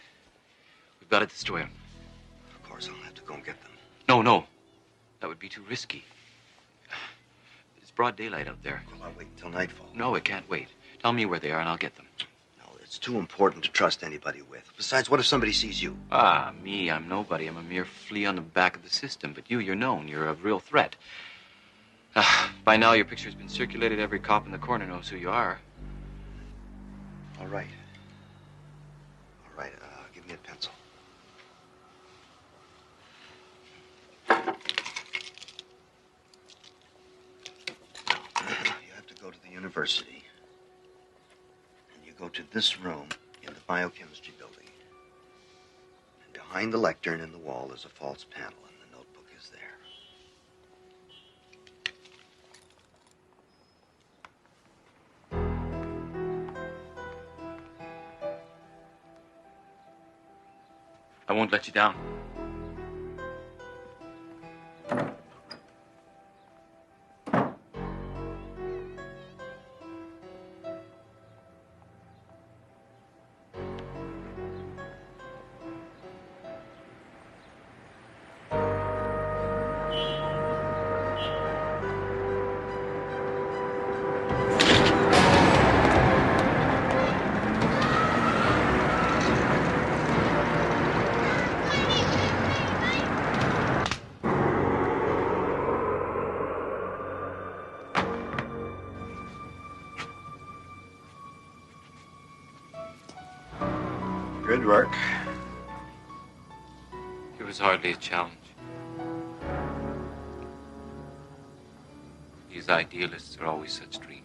We've got to destroy them. Of course, I'll have to go and get them. No. That would be too risky. It's broad daylight out there. Well, I'll wait until nightfall. No, it can't wait. Tell me where they are and I'll get them. No, it's too important to trust anybody with. Besides, what if somebody sees you? Ah, me, I'm nobody. I'm a mere flea on the back of the system. But you're known. You're a real threat. By now, your picture's been circulated. Every cop in the corner knows who you are. All right. All right, give me a pencil. You have to go to the university. And you go to this room in the biochemistry building. And behind the lectern in the wall is a false panel, and the notebook is there. I won't let you down. Good work. It was hardly a challenge. These idealists are always such dreamers.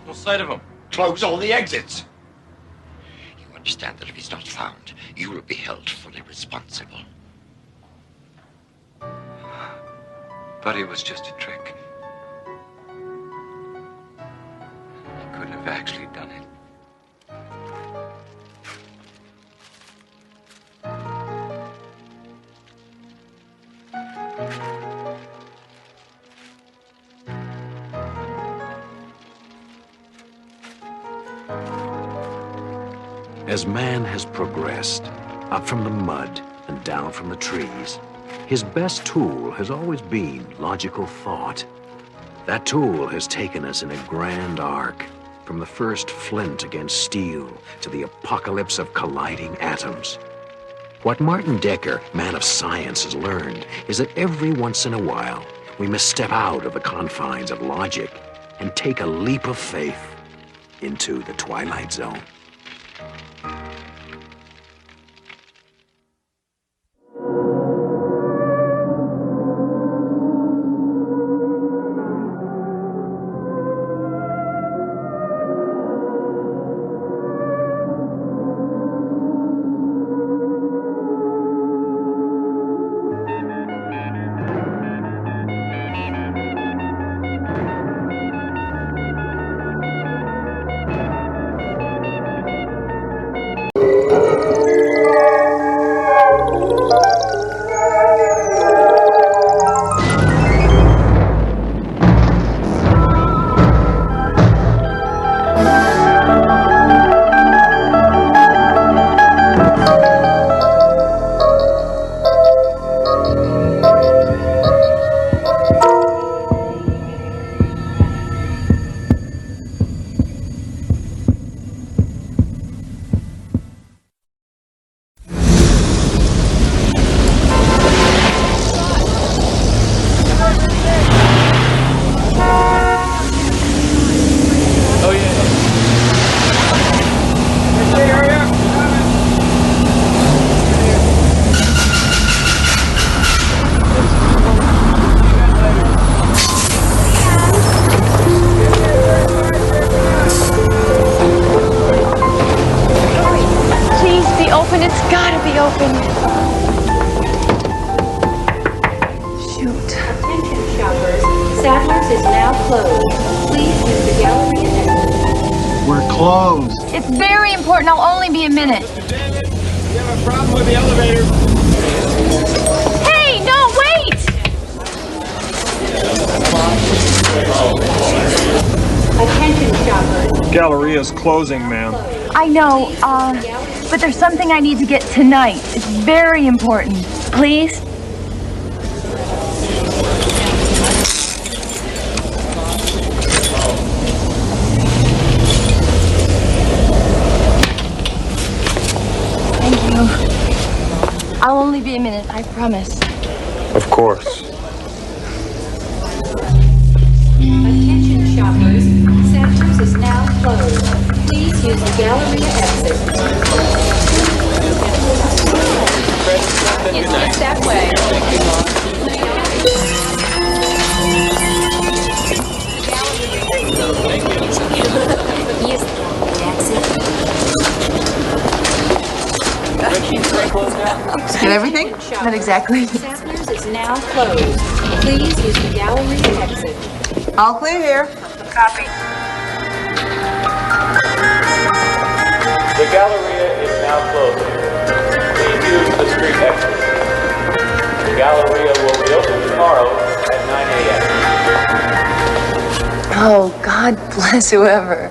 No sight of him. Close all the exits. You understand that if he's not found, you will be held fully responsible. But it was just a trick. He couldn't have actually done it. As man has progressed, up from the mud and down from the trees, his best tool has always been logical thought. That tool has taken us in a grand arc, from the first flint against steel to the apocalypse of colliding atoms. What Martin Decker, man of science, has learned is that every once in a while, we must step out of the confines of logic and take a leap of faith into the Twilight Zone. open. It's gotta be open. Shoot. Attention shoppers. Sadler's is now closed. Please use the gallery exit. We're closed. It's very important. I'll only be a minute. We have a problem with the elevator. Hey, no, wait! Attention shoppers. Galleria's closing, ma'am. I know, but there's something I need to get tonight. It's very important. Please? Thank you. I'll only be a minute, I promise. Of course. Attention shoppers. Sadler's is now closed. Please use the gallery exit. It's that way. Use the exit. Get everything? Not exactly. Sadler's is now closed. Please use the gallery exit. All clear here. Copy. The Galleria is now closing. Please use the street exit. The Galleria will reopen tomorrow at 9 a.m. Oh, God bless whoever.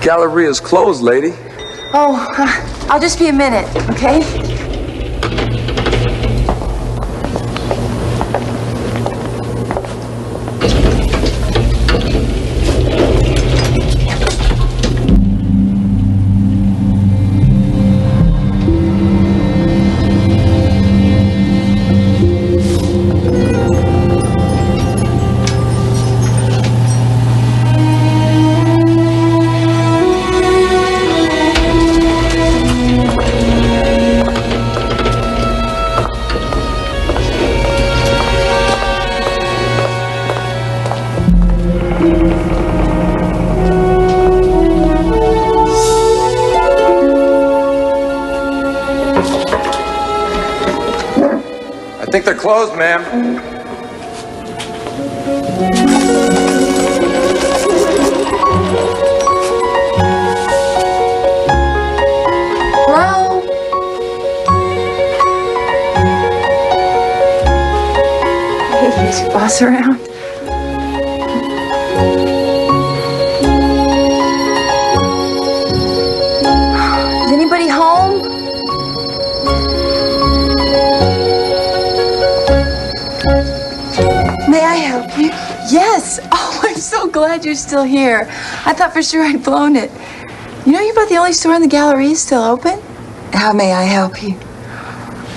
Galleria's closed, lady. Oh, I'll just be a minute, okay? I think they're closed, ma'am. Hello? Hey, is your boss around? Is anybody home? May I help you? Yes. Oh, I'm so glad you're still here. I thought for sure I'd blown it. You know you're about the only store in the gallery still open? How may I help you?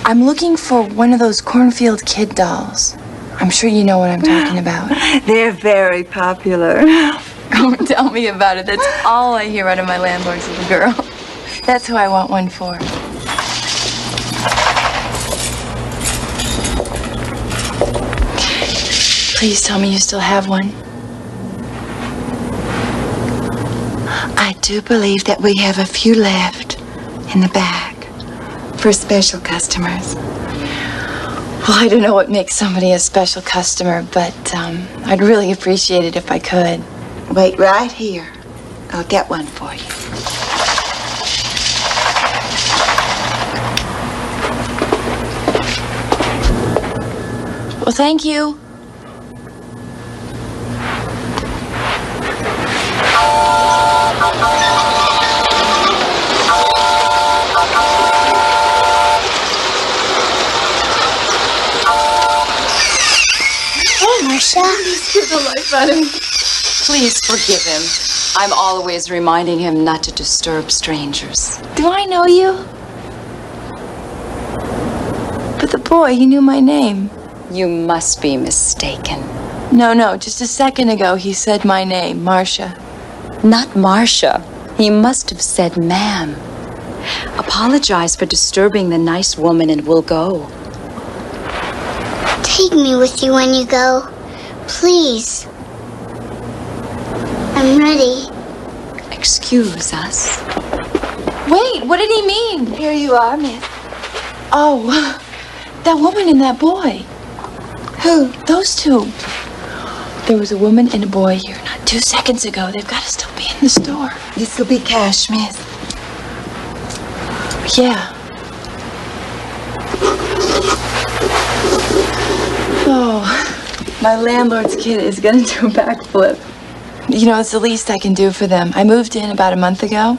I'm looking for one of those cornfield kid dolls. I'm sure you know what I'm talking about. They're very popular. Oh, tell me about it. That's all I hear out of my landlord's little girl. That's who I want one for. Please tell me you still have one. I do believe that we have a few left in the bag for special customers. Well, I don't know what makes somebody a special customer, but I'd really appreciate it if I could. Wait right here. I'll get one for you. Well, thank you. Marcia. You scared the life out of me. Please forgive him. I'm always reminding him not to disturb strangers. Do I know you? But the boy, he knew my name. You must be mistaken. No, just a second ago he said my name, Marcia. Not Marcia. He must have said ma'am. Apologize for disturbing the nice woman and we'll go. Take me with you when you go. Please. accuse us. Wait, what did he mean? Here you are, miss. Oh, that woman and that boy. Who? Those two. There was a woman and a boy here not 2 seconds ago. They've got to still be in the store. This will be cash, miss. Yeah. Oh, my landlord's kid is gonna do a backflip. You know, it's the least I can do for them. I moved in about a month ago.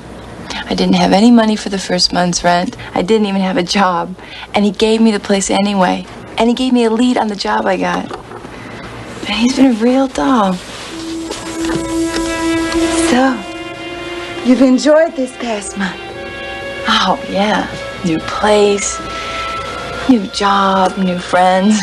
I didn't have any money for the first month's rent. I didn't even have a job. And he gave me the place anyway. And he gave me a lead on the job I got. And he's been a real doll. So, you've enjoyed this past month? Oh, yeah. New place, new job, new friends.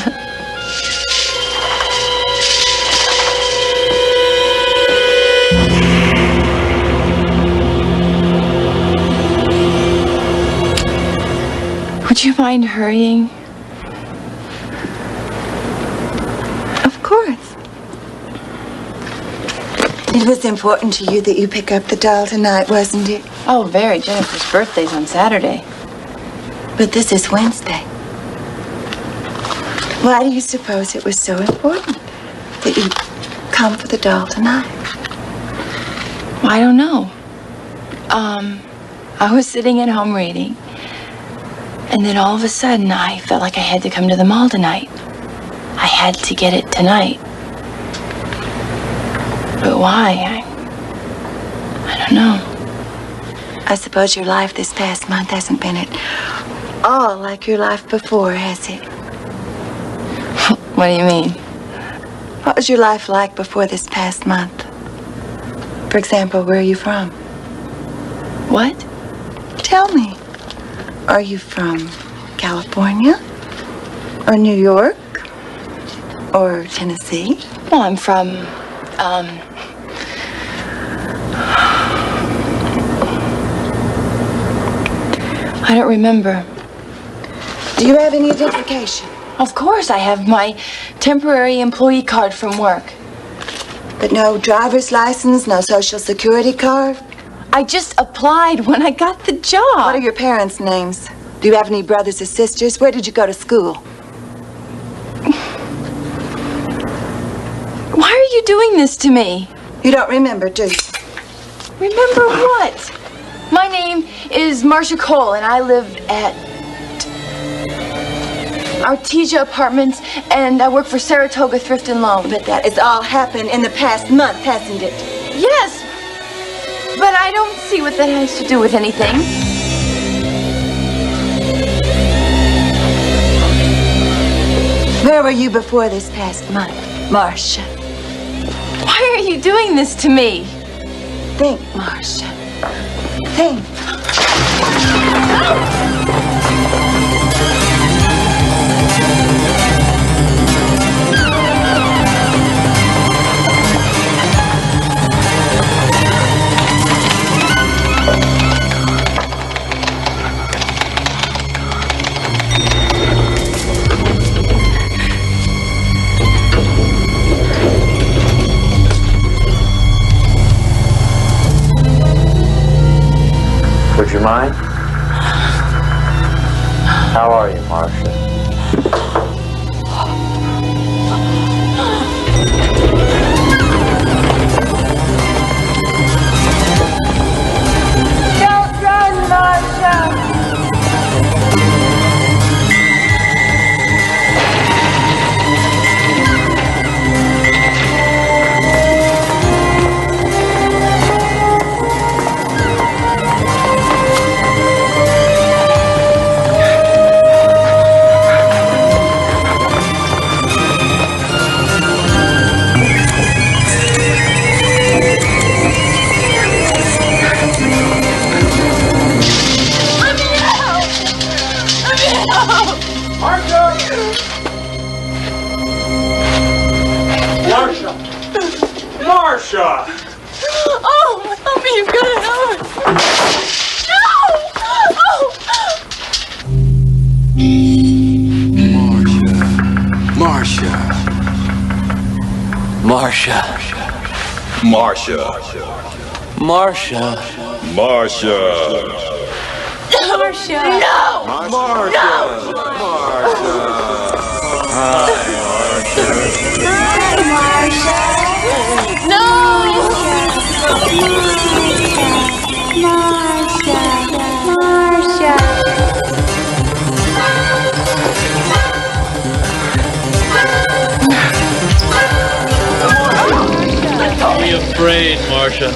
Would you mind hurrying? Of course. It was important to you that you pick up the doll tonight, wasn't it? Oh, very. Jennifer's birthday's on Saturday. But this is Wednesday. Why do you suppose it was so important that you come for the doll tonight? Well, I don't know. I was sitting at home reading, and then all of a sudden I felt like I had to come to the mall tonight. I had to get it tonight. But why? I don't know. I suppose your life this past month hasn't been at all like your life before, has it? What do you mean? What was your life like before this past month? For example, where are you from? What? Tell me. Are you from California? Or New York? Or Tennessee? Well, I'm from, I don't remember. Do you have any identification? Of course, I have my temporary employee card from work. But no driver's license, no social security card? I just applied when I got the job. What are your parents' names? Do you have any brothers or sisters? Where did you go to school? Why are you doing this to me? You don't remember, do you? Remember what? My name is Marcia Cole, and I live at Artesia Apartments, and I work for Saratoga Thrift and Loan. But that has all happened in the past month, hasn't it? Yes, but I don't see what that has to do with anything. Where were you before this past month, Marcia? Why are you doing this to me? Think, Marcia. Think. Would you mind? How are you, Marcia? Don't run, Marcia! Marcia! Oh, mommy, you've got to help us. No! Oh! Marcia. Marcia. Marcia. Marcia. Marcia. No! Marcia. Marcia. Hi, Marcia. No! Marcia. Don't be afraid, Marcia.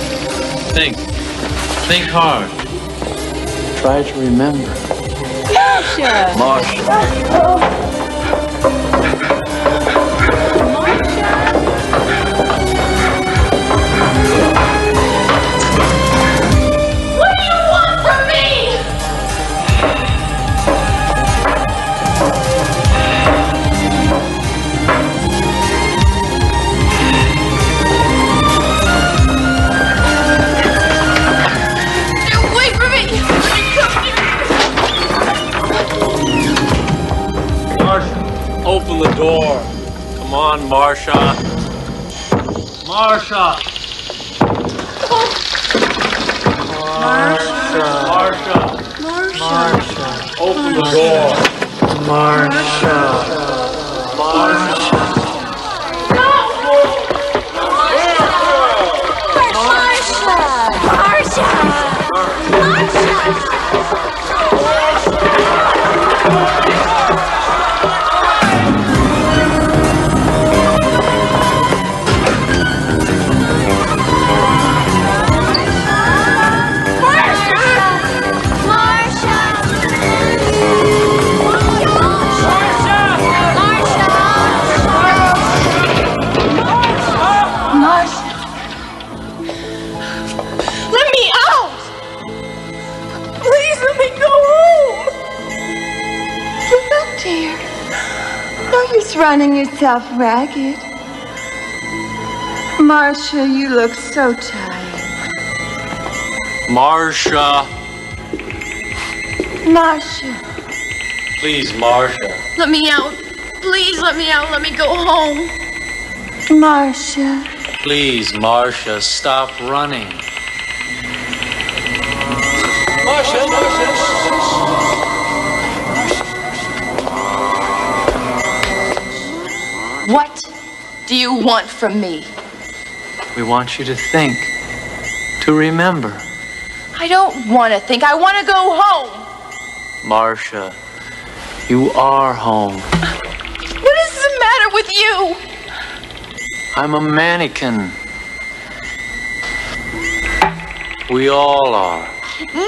Think. Think hard. Try to remember. Marcia. What do you want from me? Wait for me! Marcia, open the door. Come on, Marcia. Marcia. Marcia. Marcia. Open the door. Marcia. Marcia. Let me out! Please let me go home! Oh, dear. No use running yourself ragged. Marcia, you look so tired. Marcia. Marcia. Please, Marcia. Let me out. Please let me out. Let me go home. Marcia. Please, Marcia, stop running. What do you want from me? We want you to think, to remember. I don't want to think. I want to go home. Marcia, you are home. What is the matter with you? I'm a mannequin. We all are. No!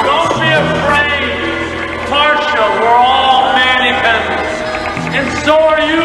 Don't be afraid. Marcia, we're all mannequins. And so are you.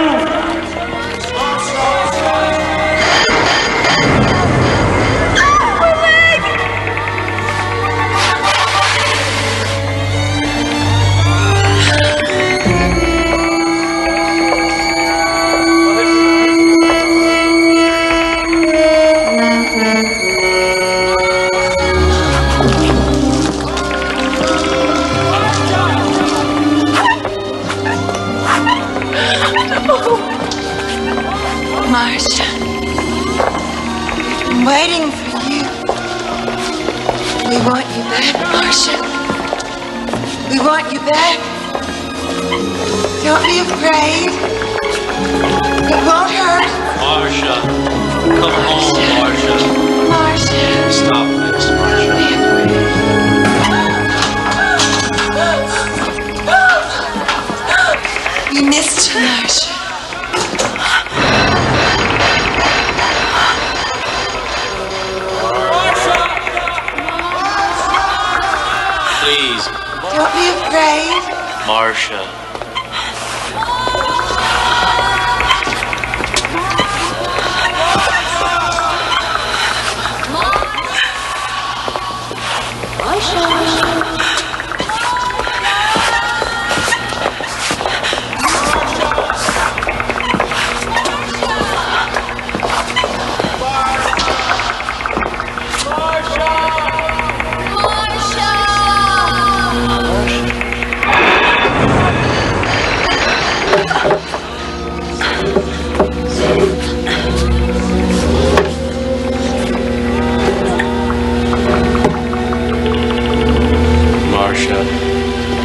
Marcia. We've been waiting for you. We want you back, Marcia. We want you back. Don't be afraid. It won't hurt. Marcia, come home, Marcia. Marcia. Stop this, Marcia. We missed you, Marcia. Please, Don't be afraid. Marcia. Marcia.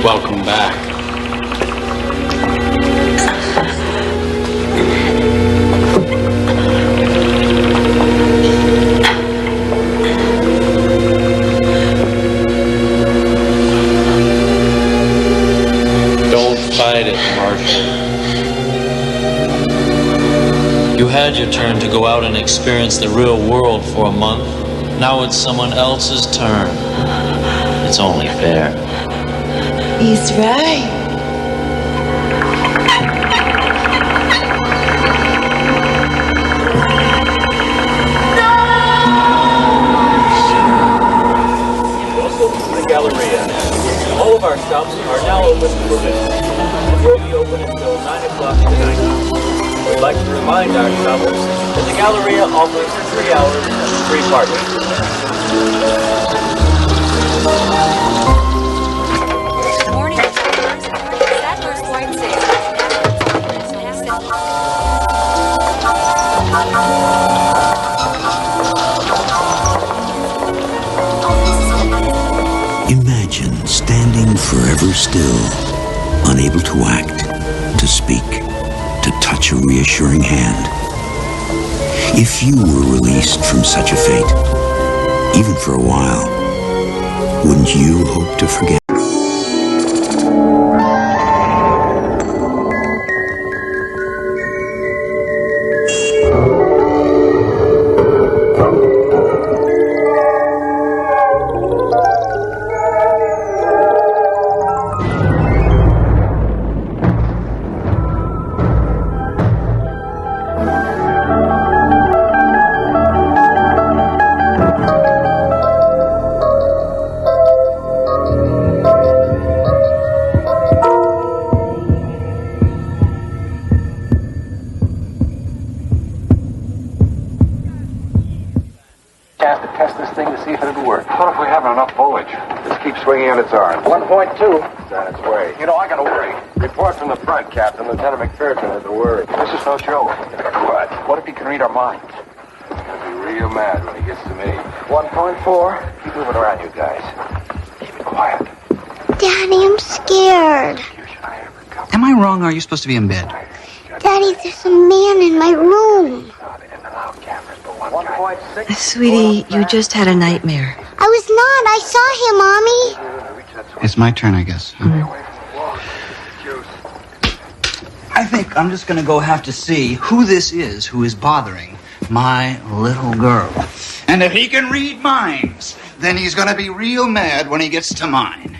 Welcome back. Don't fight it, Marshall. You had your turn to go out and experience the real world for a month. Now it's someone else's turn. It's only fair. He's right. Welcome to the Galleria. All of our shops are now open for business. We'll be open until 9 o'clock tonight. We'd like to remind our shoppers that the Galleria offers 3 hours of free parking. Morning, Sadler's Wine Imagine standing forever still, unable to act, to speak, to touch a reassuring hand. If you were released from such a fate, even for a while, wouldn't you hope to forget? Swinging on its arms. 1.2. It's on its way. You know, I got to worry. Report from the front, Captain. Lieutenant McPherson is worried. This is no joke. What? What if he can read our minds? He'll be real mad when he gets to me. 1.4. Keep moving around, you guys. Keep it quiet. Daddy, I'm scared. Am I wrong, or are you supposed to be in bed? Daddy, there's a man in my room. 1.6. Sweetie, you just had a nightmare. I was not. I saw him, Mommy. It's my turn, I guess. I think I'm just going to go have to see who this is who is bothering my little girl. And if he can read minds, then he's going to be real mad when he gets to mine.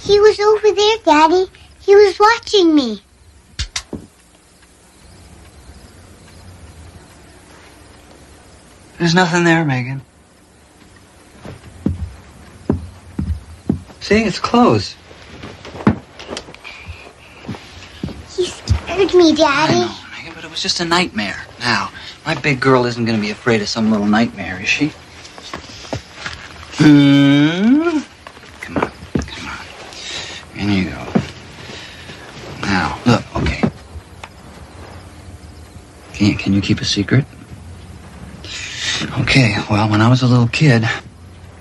He was over there, Daddy. He was watching me. There's nothing there, Megan. See, it's closed. He scared me, Daddy. I know, Megan, but it was just a nightmare. Now, my big girl isn't going to be afraid of some little nightmare, is she? Come on. In you go. Now, look, okay. Can you keep a secret? Okay, well, when I was a little kid,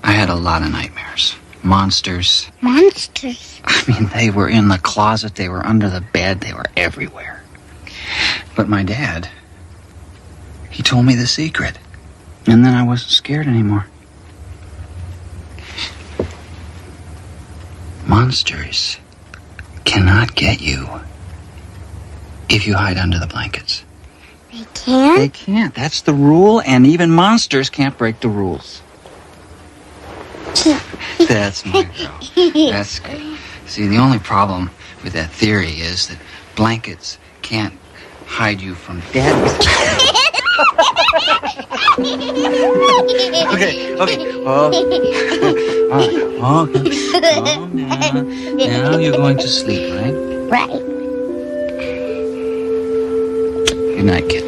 I had a lot of nightmares. Monsters. Monsters? I mean, they were in the closet, they were under the bed, they were everywhere. But my dad, he told me the secret. And then I wasn't scared anymore. Monsters cannot get you if you hide under the blankets. They can't? They can't. That's the rule, and even monsters can't break the rules. That's my girl. That's good. See, the only problem with that theory is that blankets can't hide you from daddy. Okay. Calm down. Now you're going to sleep, right? Right. Good night, kid.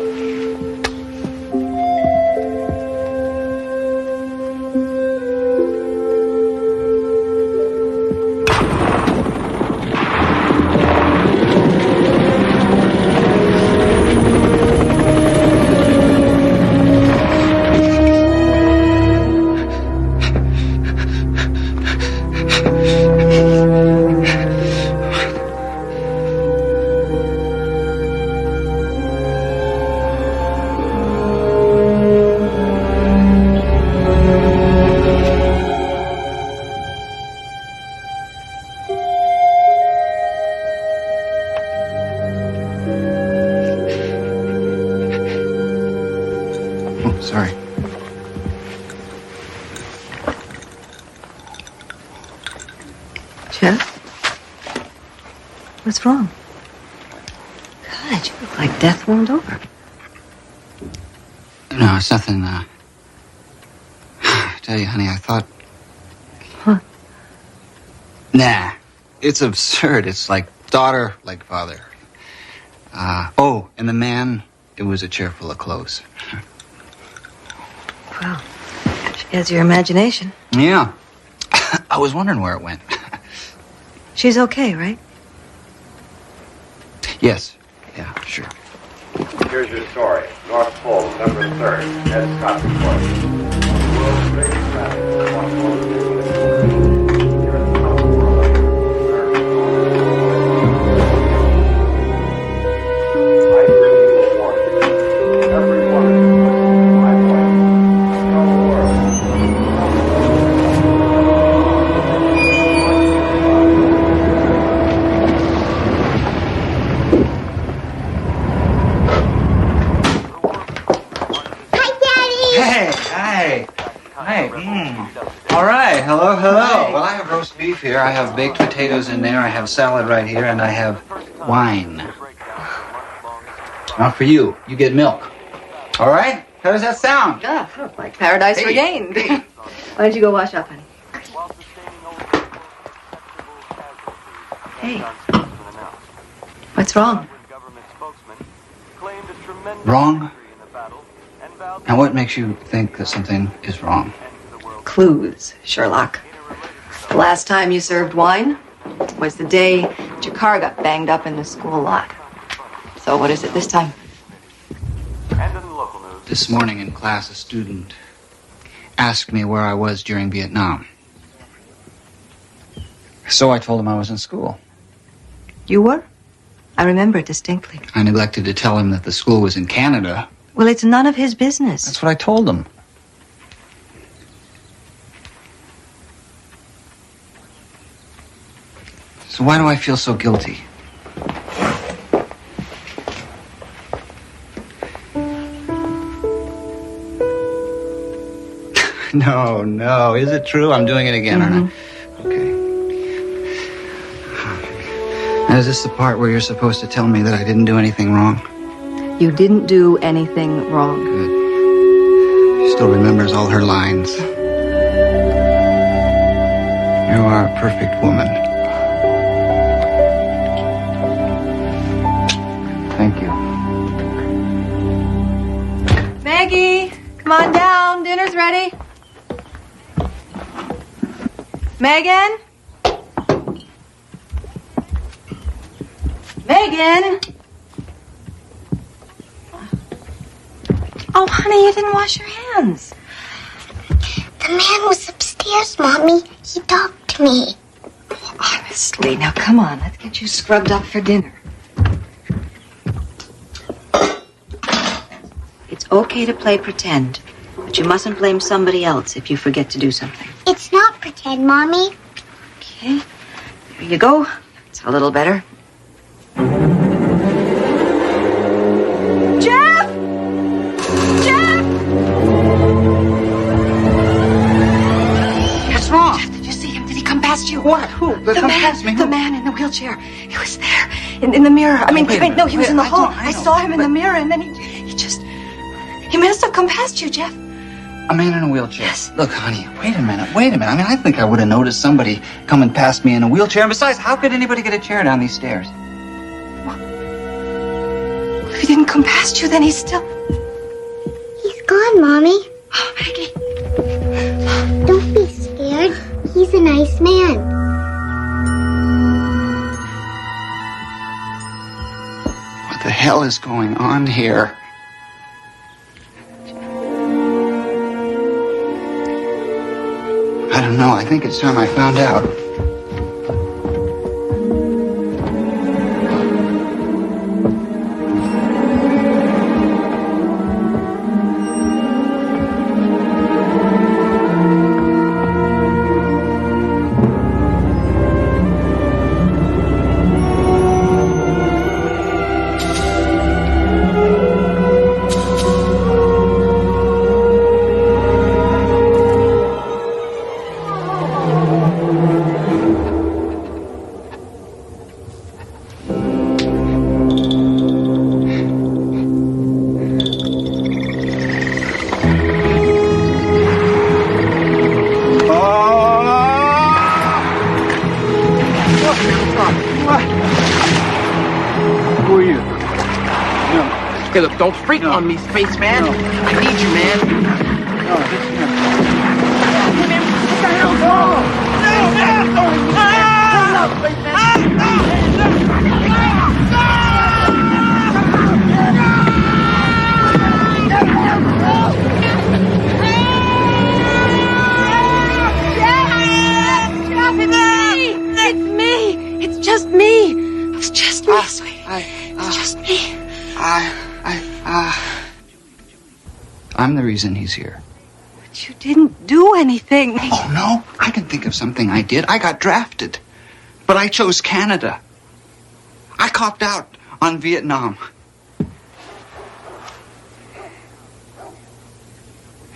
Sorry. Jeff? What's wrong? God, you look like death warmed over. No, it's nothing, I tell you, honey, I thought... What? Nah, it's absurd. It's like daughter, like father. Oh, and the man, it was a chair full of clothes. Well, she has your imagination. Yeah. I was wondering where it went. She's okay, right? Yes. Yeah, sure. Here's your story. North Pole, November 3rd. Ed Scott reporting. World's greatest traffic. All right, hello. Well, I have roast beef here, I have baked potatoes in there, I have salad right here, and I have wine. Now for you, you get milk. All right? How does that sound? Yeah, like paradise regained. Why don't you go wash up, honey? Hey. What's wrong? Wrong? Now what makes you think that something is wrong? Clues, Sherlock. The last time you served wine was the day your car got banged up in the school lot. So what is it this time? This morning in class, a student asked me where I was during Vietnam. So I told him I was in school. You were? I remember it distinctly. I neglected to tell him that the school was in Canada. Well, it's none of his business. That's what I told him. So why do I feel so guilty? No. Is it true? I'm doing it again, aren't I? Okay. Now, is this the part where you're supposed to tell me that I didn't do anything wrong? You didn't do anything wrong. Good. She still remembers all her lines. You are a perfect woman. Thank you. Maggie, come on down. Dinner's ready. Megan? Megan? Oh, honey, you didn't wash your hands. The man was upstairs, Mommy. He talked to me. Honestly, now come on. Let's get you scrubbed up for dinner. It's okay to play pretend, but you mustn't blame somebody else if you forget to do something. It's not pretend, Mommy. Okay, there you go. It's a little better. Jeff! Jeff! What's wrong? Jeff, did you see him? Did he come past you? What? Who? The man in the wheelchair. He was there, in the mirror. No, he was in the hall. I saw him in the mirror, and then he must have come past you, Jeff. A man in a wheelchair. Yes. Look, honey, wait a minute. I mean, I think I would have noticed somebody coming past me in a wheelchair. And besides, how could anybody get a chair down these stairs? Well, if he didn't come past you, then he's still... He's gone, Mommy. Oh, Maggie. Don't be scared. He's a nice man. What the hell is going on here? I don't know. I think it's time I found out. Okay, look, don't freak on me, spaceman. I need you, man. What the hell's wrong? It's me. It's just me. It's just me, sweetie. It's just me. I'm the reason he's here. But you didn't do anything. Oh, no. I can think of something I did. I got drafted. But I chose Canada. I copped out on Vietnam.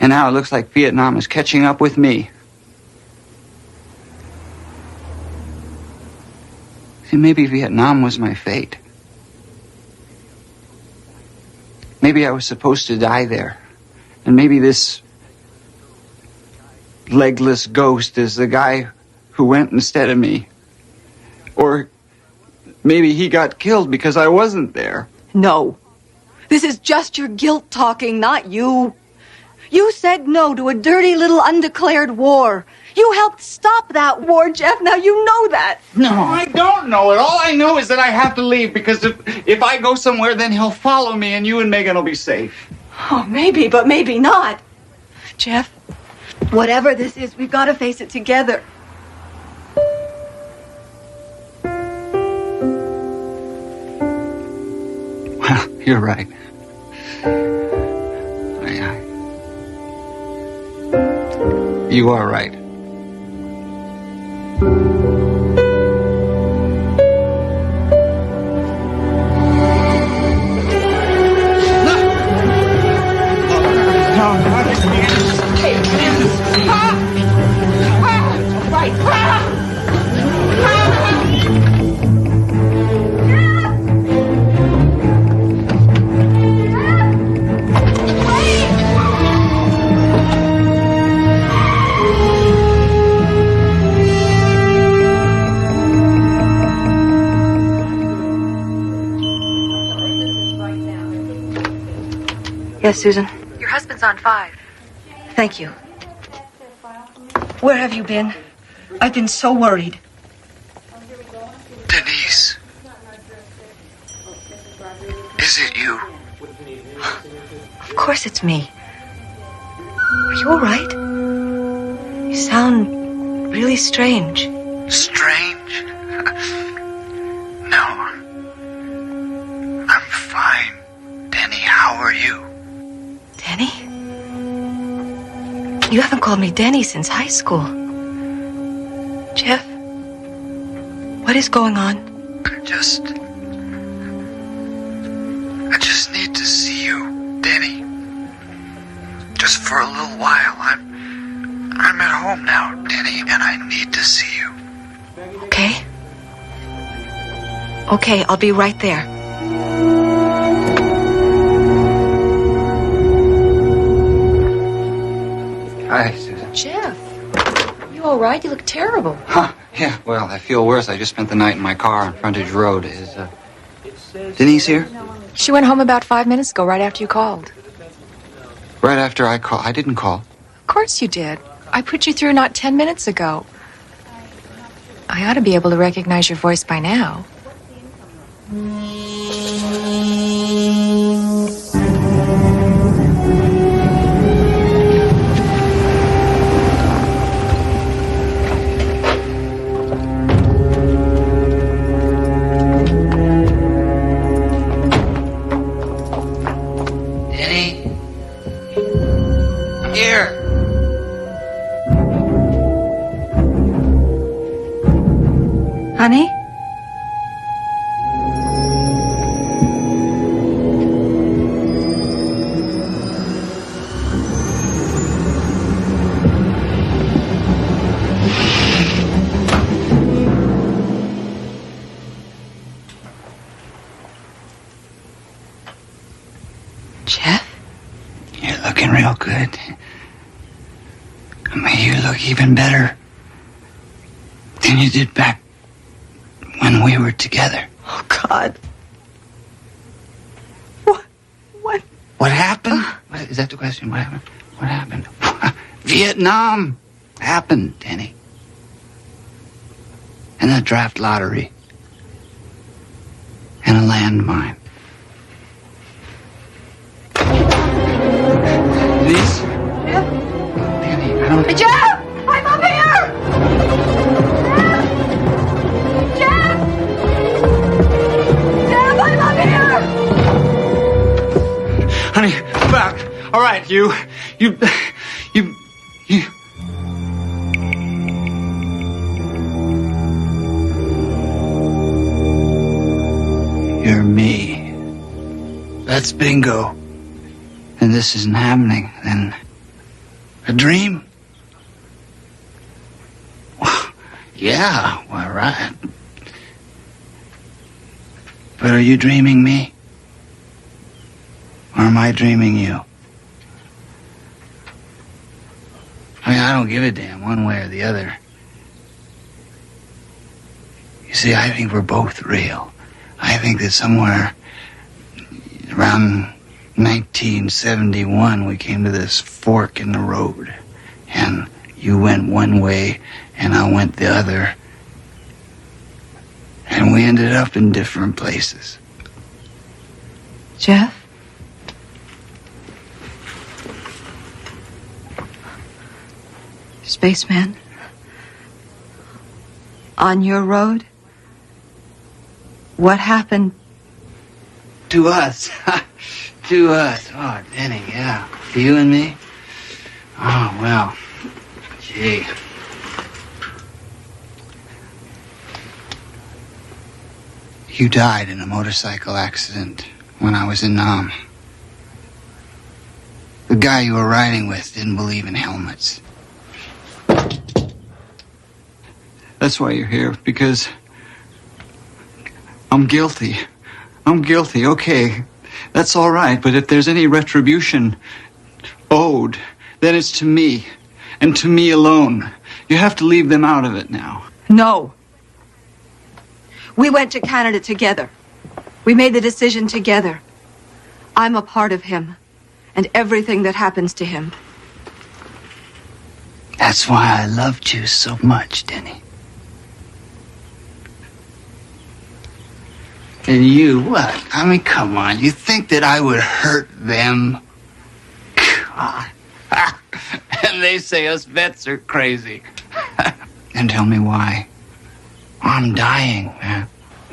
And now it looks like Vietnam is catching up with me. See, maybe Vietnam was my fate. Maybe I was supposed to die there. And maybe this legless ghost is the guy who went instead of me. Or maybe he got killed because I wasn't there. No. This is just your guilt talking, not you. You said no to a dirty little undeclared war. You helped stop that war, Jeff. Now you know that. No, I don't know it. All I know is that I have to leave because if I go somewhere, then he'll follow me and you and Megan will be safe. Oh, maybe, but maybe not. Jeff, whatever this is, we've got to face it together. Well, you're right. You are right. Yes, Susan? Your husband's on 5. Thank you. Where have you been? I've been so worried. Denise. Is it you? Of course it's me. Are you all right? You sound really strange. Strange? No. I'm fine. Denny, how are you? Denny? You haven't called me Denny since high school. Jeff? What is going on? I just need to see you, Denny. Just for a little while. I'm at home now, Denny, and I need to see you. Okay? Okay, I'll be right there. Hi, Susan. Jeff, you all right? You look terrible. Huh, yeah, well, I feel worse. I just spent the night in my car on Frontage Road. Is, Denise here? She went home about 5 minutes ago, right after you called. Right after I called. I didn't call. Of course you did. I put you through not 10 minutes ago. I ought to be able to recognize your voice by now. Honey? Jeff? You're looking real good. I mean, you look even better than you did back when we were together. Oh, God. What happened? Is that the question? What happened? What happened? Vietnam happened, Denny. And the draft lottery. And a landmine. These? Jeff? Denny, I don't... Jeff! I'm up here! Jeff! Jeff, I'm up here! Honey, back. All right, you. You're me. That's bingo. And this isn't happening, then a dream? Yeah, well, right. But are you dreaming me? Or am I dreaming you? I mean, I don't give a damn one way or the other. You see, I think we're both real. I think that somewhere around 1971 we came to this fork in the road. And you went one way and I went the other. And we ended up in different places. Jeff? Spaceman? On your road? What happened? To us. To us. Oh, Denny, yeah. You and me? Oh, well. Gee. You died in a motorcycle accident when I was in Nam. The guy you were riding with didn't believe in helmets. That's why you're here, because I'm guilty. I'm guilty, okay. That's all right, but if there's any retribution owed, then it's to me, and to me alone. You have to leave them out of it now. No. We went to Canada together. We made the decision together. I'm a part of him, and everything that happens to him. That's why I loved you so much, Denny. And you, what? I mean, come on. You think that I would hurt them? God. And they say us vets are crazy. And tell me why. I'm dying, man.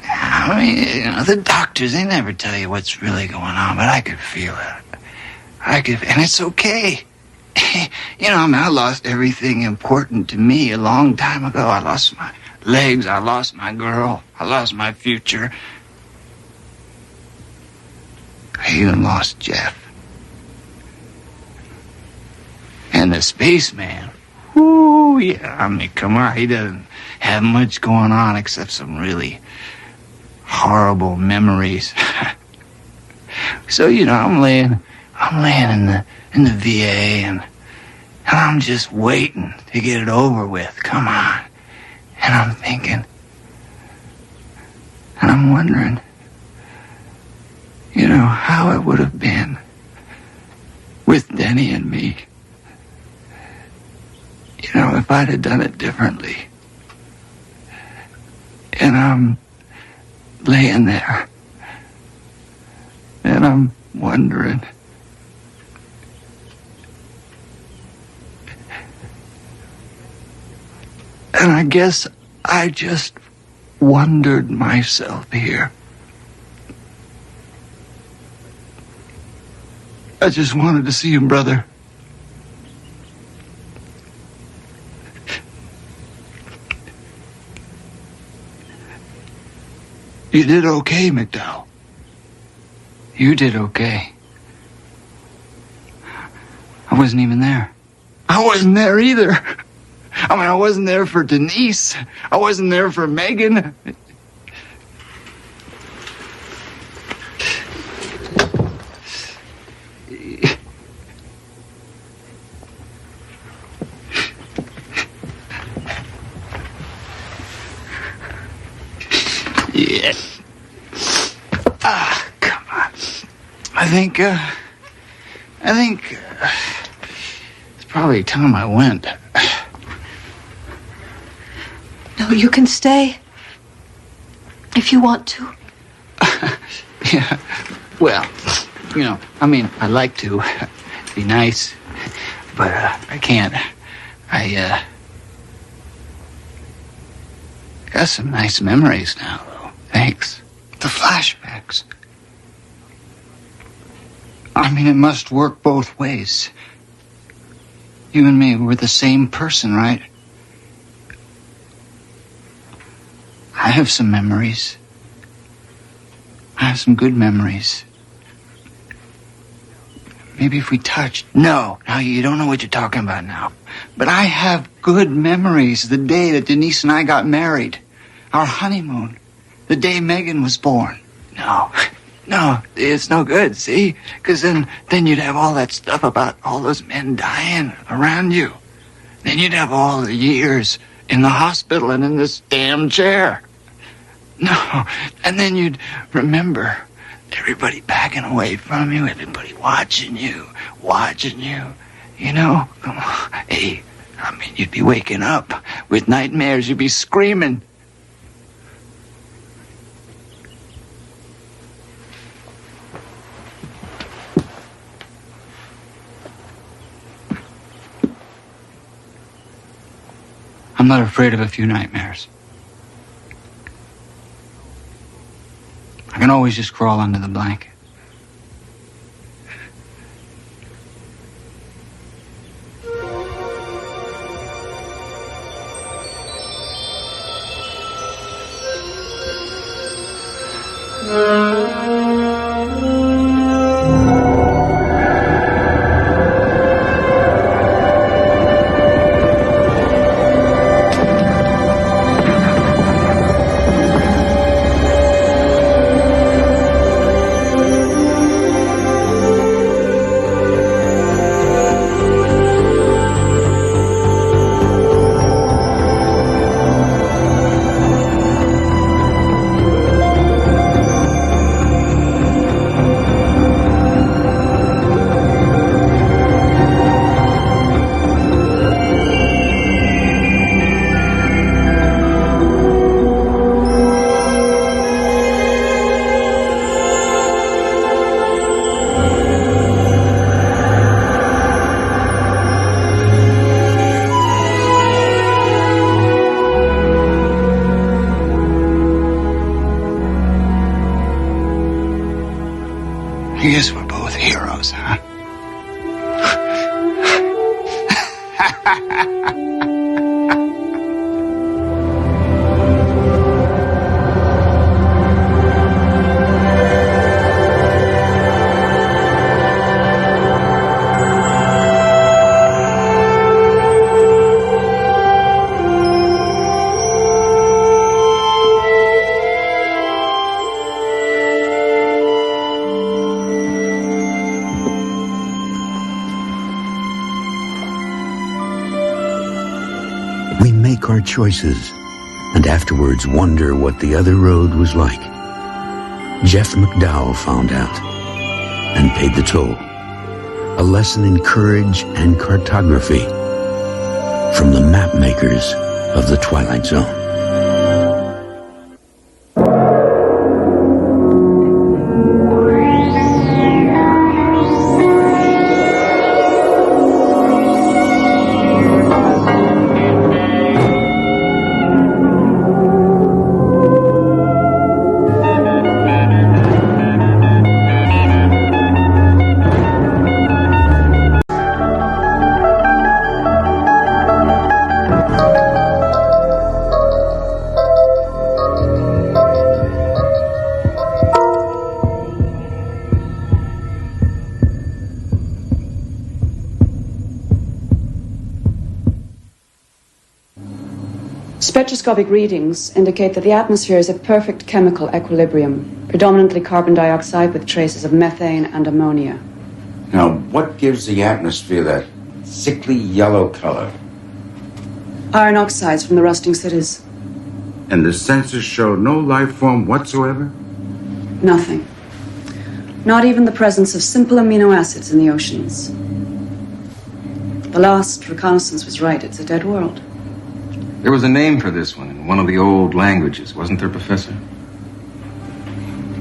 I mean, you know, the doctors, they never tell you what's really going on, but I could feel it. And it's okay. You know, I mean, I lost everything important to me a long time ago. I lost my legs, I lost my girl, I lost my future. I even lost Jeff. And the spaceman. Ooh, yeah, I mean, come on, he doesn't have much going on except some really horrible memories. So, you know, I'm laying in the VA and I'm just waiting to get it over with. Come on. And I'm thinking, and I'm wondering, you know, how it would have been with Denny and me. You know, if I'd have done it differently. And I'm laying there. And I'm wondering. And I guess I just wondered myself here. I just wanted to see him, brother. You did okay, McDowell. You did okay. I wasn't even there. I wasn't there either. I mean, I wasn't there for Denise. I wasn't there for Megan. Yeah. Come on. I think I think it's probably time I went. No, you can stay. If you want to. Yeah, well, I'd like to. It'd be nice. But I can't. I got some nice memories now, though. Thanks. The flashbacks. It must work both ways. You and me, we're the same person, right? I have some memories. I have some good memories. Maybe if we touched. No, you don't know what you're talking about now. But I have good memories. The day that Denise and I got married. Our honeymoon. The day Megan was born. No, it's no good, see? Because then you'd have all that stuff about all those men dying around you. Then you'd have all the years in the hospital and in this damn chair. No, and then you'd remember everybody backing away from you, everybody watching you, you know? Come on. Hey, you'd be waking up with nightmares, you'd be screaming. I'm not afraid of a few nightmares. I can always just crawl under the blanket. I guess we're both heroes, huh? We make our choices and afterwards wonder what the other road was like. Jeff McDowell found out and paid the toll. A lesson in courage and cartography from the map makers of the Twilight Zone. Spectroscopic readings indicate that the atmosphere is at perfect chemical equilibrium, predominantly carbon dioxide with traces of methane and ammonia. Now, what gives the atmosphere that sickly yellow color? Iron oxides from the rusting cities. And the sensors show no life form whatsoever? Nothing. Not even the presence of simple amino acids in the oceans. The last reconnaissance was right. It's a dead world. There was a name for this one in one of the old languages, wasn't there, Professor?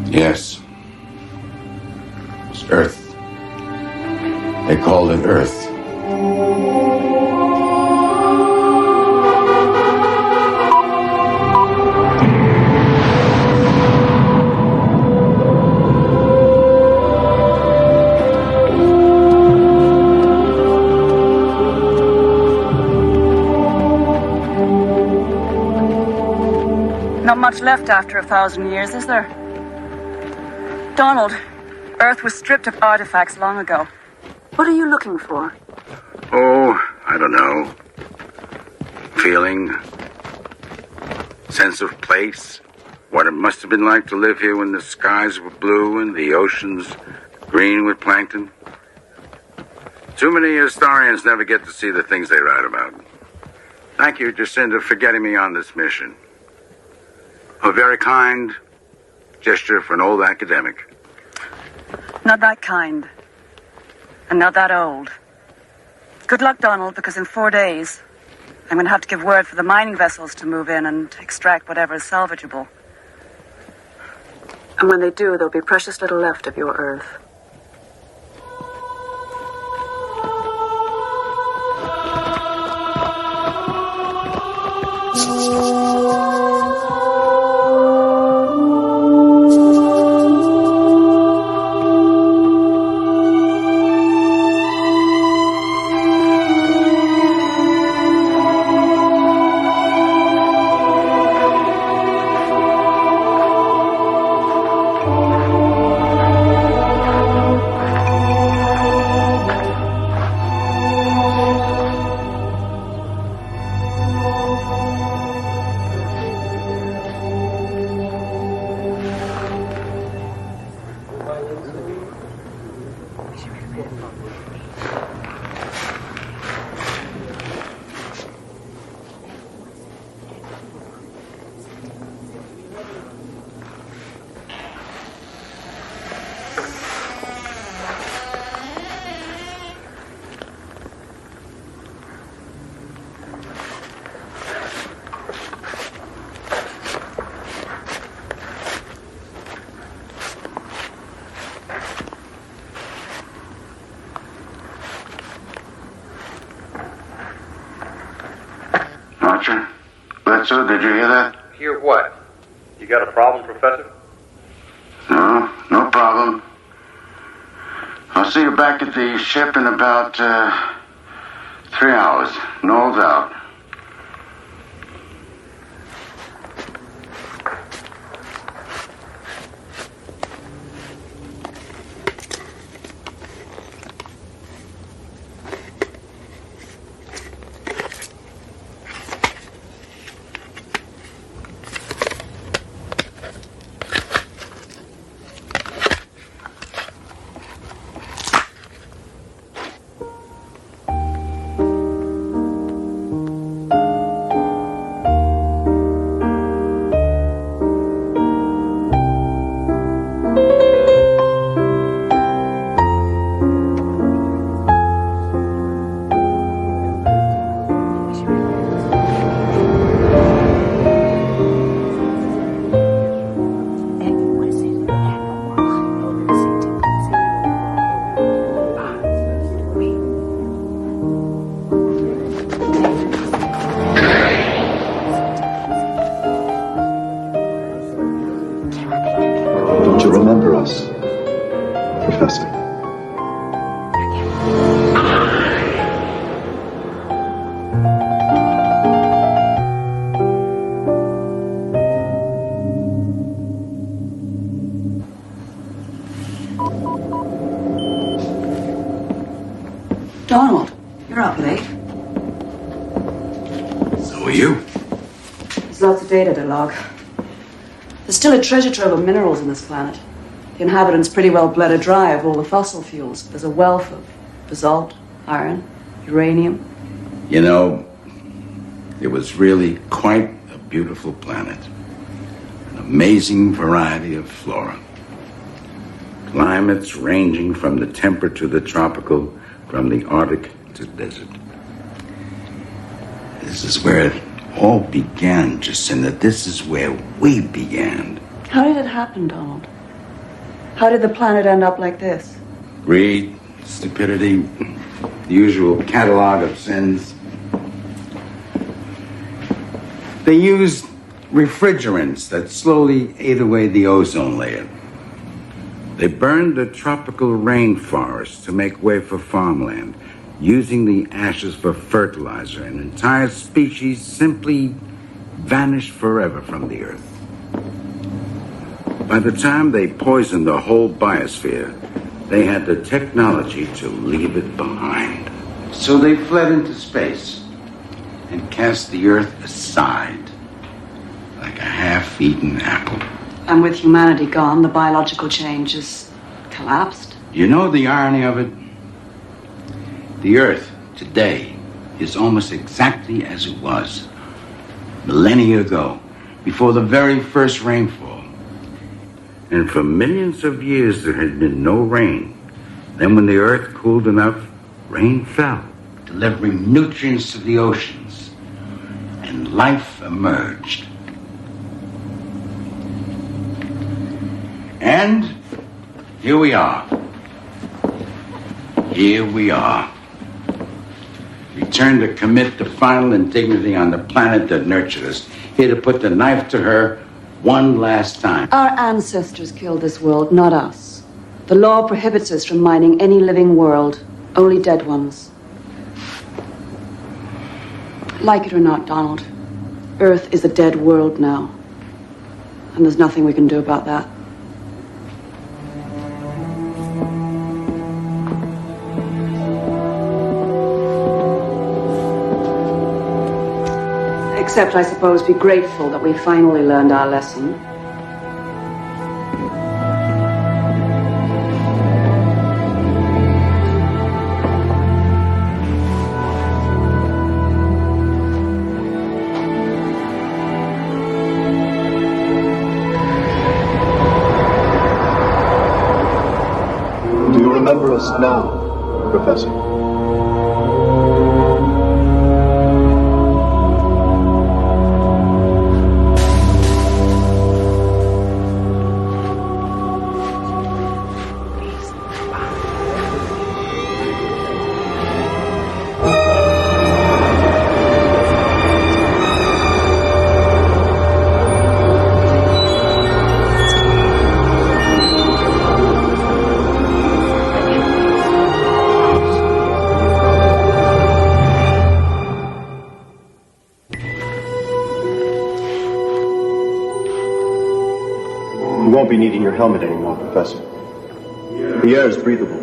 Yes. It was Earth. They called it Earth. Not much left after 1,000 years, is there? Donald, Earth was stripped of artifacts long ago. What are you looking for? Oh, I don't know. Feeling, sense of place, what it must have been like to live here when the skies were blue and the oceans green with plankton. Too many historians never get to see the things they write about. Thank you, Jacinta, for getting me on this mission. A very kind gesture for an old academic. Not that kind. And not that old. Good luck, Donald, because in 4 days, I'm going to have to give word for the mining vessels to move in and extract whatever is salvageable. And when they do, there'll be precious little left of your Earth. Bledsoe, did you hear that? Hear what? You got a problem, Professor? No, no problem. I'll see you back at the ship in about 3 hours. No doubt. Donald, you're up late. So are you. There's lots of data to log. There's still a treasure trove of minerals on this planet. The inhabitants pretty well bled it dry of all the fossil fuels. There's a wealth of basalt, iron, uranium. You know, it was really quite a beautiful planet. An amazing variety of flora. Climates ranging from the temperate to the tropical, from the Arctic to desert. This is where it all began, Jacinta. This is where we began. How did it happen, Donald? How did the planet end up like this? Greed, stupidity, the usual catalog of sins. They used refrigerants that slowly ate away the ozone layer. They burned the tropical rainforests to make way for farmland, using the ashes for fertilizer, and entire species simply vanished forever from the earth. By the time they poisoned the whole biosphere, they had the technology to leave it behind. So they fled into space and cast the earth aside like a half-eaten apple. And with humanity gone, the biological change has collapsed. You know the irony of it? The Earth today is almost exactly as it was millennia ago, before the very first rainfall. And for millions of years there had been no rain. Then when the Earth cooled enough, rain fell, delivering nutrients to the oceans, and life emerged. And here we are. Here we are. Returned to commit the final indignity on the planet that nurtured us. Here to put the knife to her one last time. Our ancestors killed this world, not us. The law prohibits us from mining any living world, only dead ones. Like it or not, Donald, Earth is a dead world now. And there's nothing we can do about that. Except, I suppose, be grateful that we finally learned our lesson. Do you remember us now, Professor? You won't be needing your helmet anymore, Professor. The air is breathable.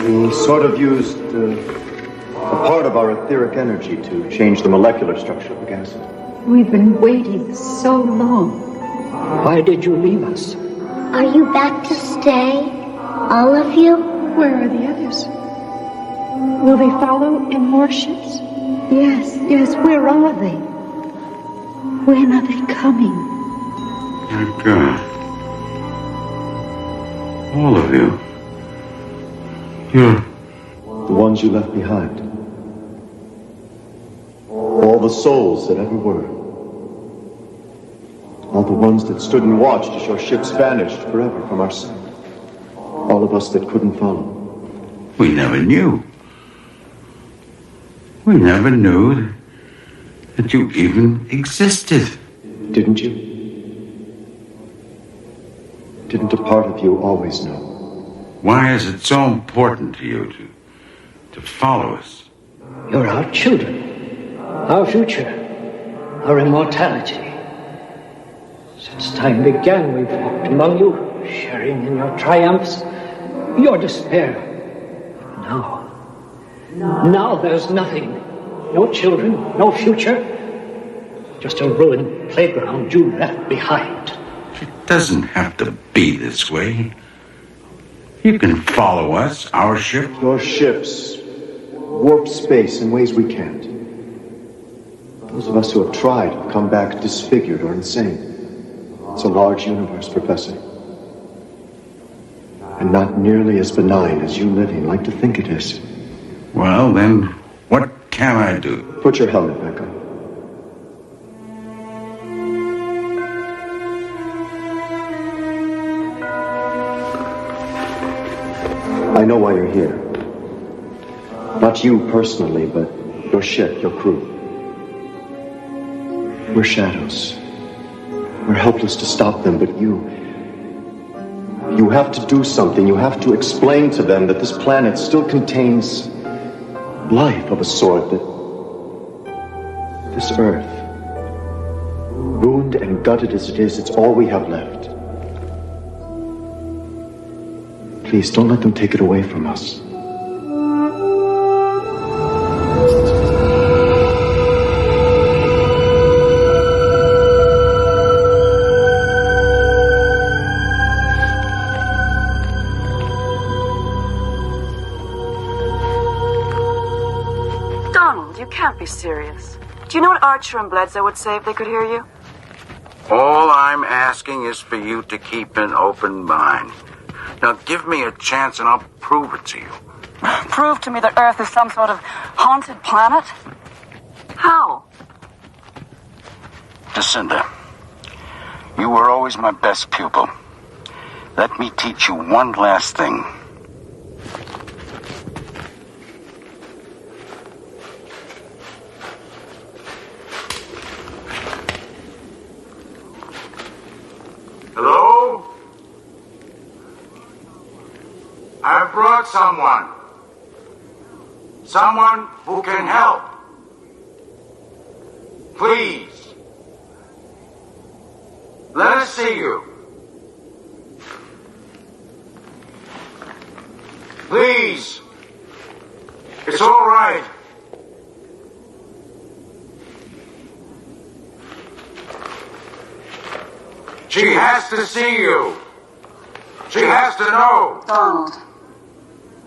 We sort of used a part of our etheric energy to change the molecular structure of the gases. We've been waiting so long. Why did you leave us? Are you back to stay? All of you? Where are the others? Will they follow in more ships? Yes, where are they? When are they coming? My God. All of you. You're... The ones you left behind. All the souls that ever were. All the ones that stood and watched as your ships vanished forever from our sight. All of us that couldn't follow. We never knew. We never knew that you even existed. Didn't you? Didn't a part of you always know? Why is it so important to you to follow us? You're our children, our future, our immortality. Since time began, we've walked among you, sharing in your triumphs, your despair. Now there's nothing. No children, no future. Just a ruined playground you left behind. It doesn't have to be this way. You can follow us, our ship. Your ships warp space in ways we can't. Those of us who have tried have come back disfigured or insane. It's a large universe, Professor. And not nearly as benign as you living like to think it is. Well, then, what can I do? Put your helmet back on. I know why you're here. Not you personally, but your ship, your crew. We're shadows. We're helpless to stop them, but you have to do something. You have to explain to them that this planet still contains life of a sort, that this Earth, ruined and gutted as it is, it's all we have left. Please, don't let them take it away from us. Donald, you can't be serious. Do you know what Archer and Bledsoe would say if they could hear you? All I'm asking is for you to keep an open mind. Now, give me a chance and I'll prove it to you. Prove to me that Earth is some sort of haunted planet? How? Jacinda, you were always my best pupil. Let me teach you one last thing. Hello? I've brought someone. Someone who can help. Please. Let us see you. Please. It's all right. She has to see you. She has to know. Donald.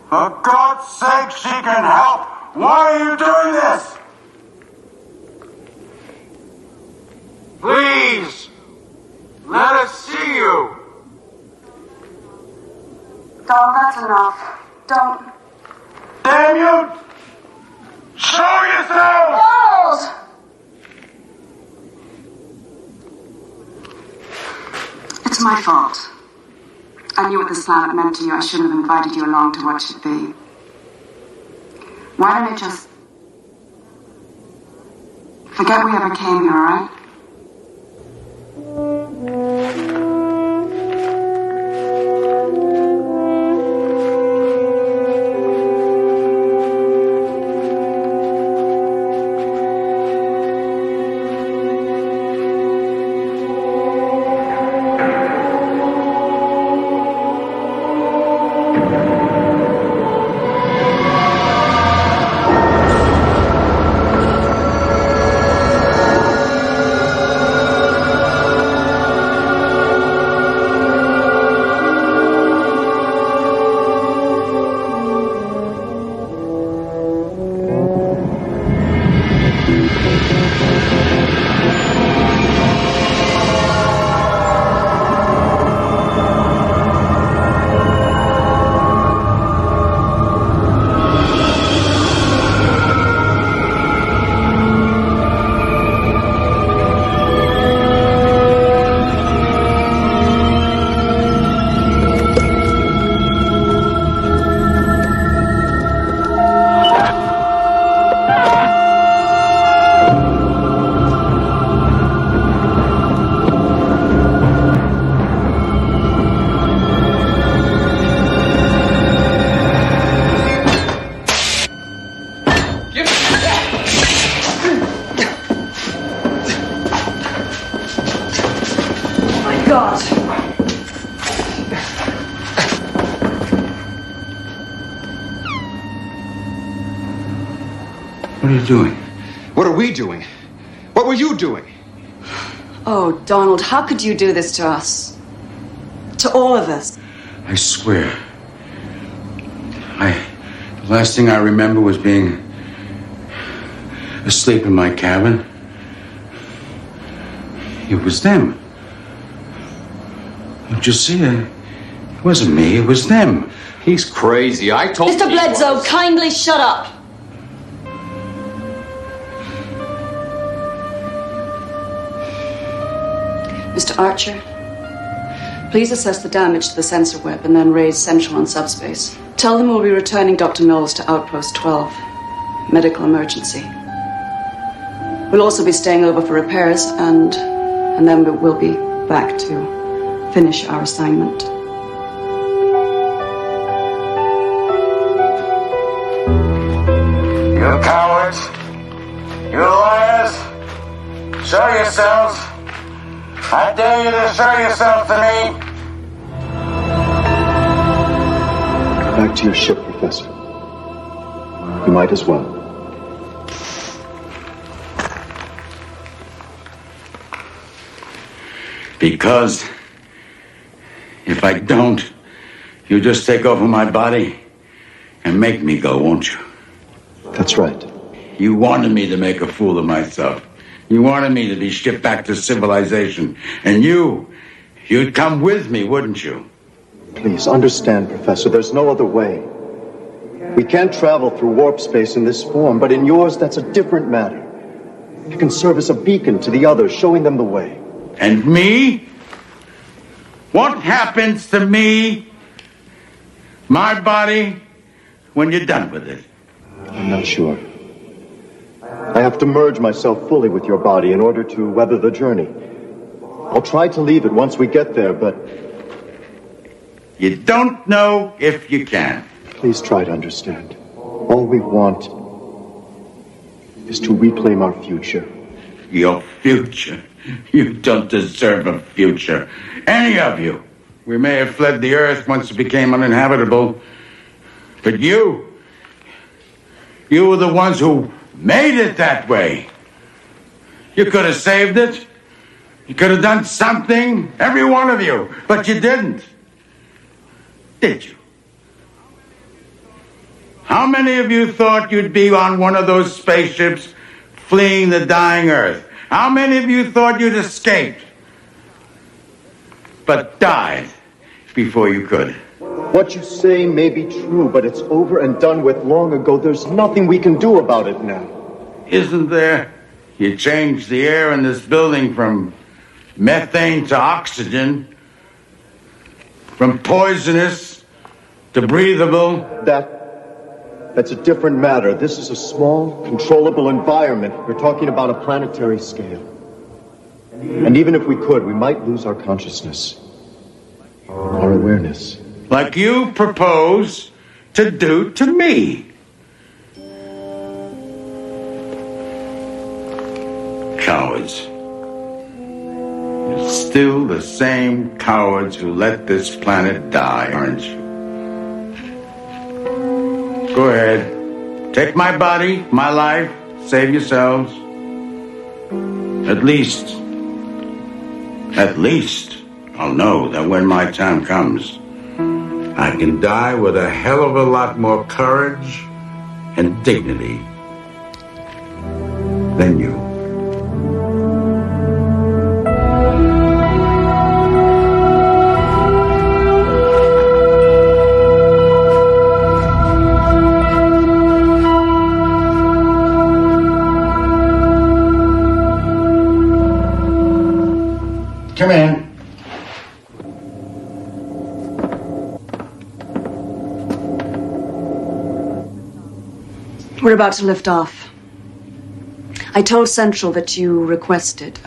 For God's sake, she can help. Why are you doing this? Please. Let us see you. Donald, that's enough. Don't. Damn you! Show yourself! Donald! It's my fault. I knew what this planet meant to you. I shouldn't have invited you along to watch it be. Why don't I just forget we ever came here, all right? What are you doing? What are we doing? What were you doing? Oh, Donald, how could you do this to us? To all of us? I swear. The last thing I remember was being asleep in my cabin It was them. Don't you see? It wasn't me, it was them. He's crazy. I told Mr. Bledsoe, kindly shut up. Mr. Archer, please assess the damage to the sensor web and then raise Central on subspace. Tell them we'll be returning Dr. Mills to Outpost 12. Medical emergency. We'll also be staying over for repairs and then we'll be back to finish our assignment. You cowards! You liars! Show yourselves! I dare you to show yourself to me! Back to your ship, Professor. You might as well. Because if I don't, you just take over my body and make me go, won't you? That's right. You wanted me to make a fool of myself. You wanted me to be shipped back to civilization. And you'd come with me, wouldn't you? Please understand, Professor, there's no other way. We can't travel through warp space in this form, but in yours, that's a different matter. You can serve as a beacon to the others, showing them the way. And me? What happens to me, my body, when you're done with it? I'm not sure. I have to merge myself fully with your body in order to weather the journey. I'll try to leave it once we get there, but... You don't know if you can. Please try to understand. All we want is to reclaim our future. Your future? You don't deserve a future. Any of you. We may have fled the Earth once it became uninhabitable. But you were the ones who made it that way. You could have saved it. You could have done something, every one of you. But you didn't. Did you? How many of you thought you'd be on one of those spaceships fleeing the dying Earth? How many of you thought you'd escaped, but died before you could? What you say may be true, but it's over and done with long ago. There's nothing we can do about it now. Isn't there? You changed the air in this building from methane to oxygen, from poisonous to breathable. That's a different matter. This is a small, controllable environment. We're talking about a planetary scale. And even if we could, we might lose our consciousness, our awareness. Like you propose to do to me. Cowards. You're still the same cowards who let this planet die, aren't you? Go ahead. Take my body, my life, save yourselves. At least, I'll know that when my time comes, I can die with a hell of a lot more courage and dignity than you. Come in. We're about to lift off. I told Central that you requested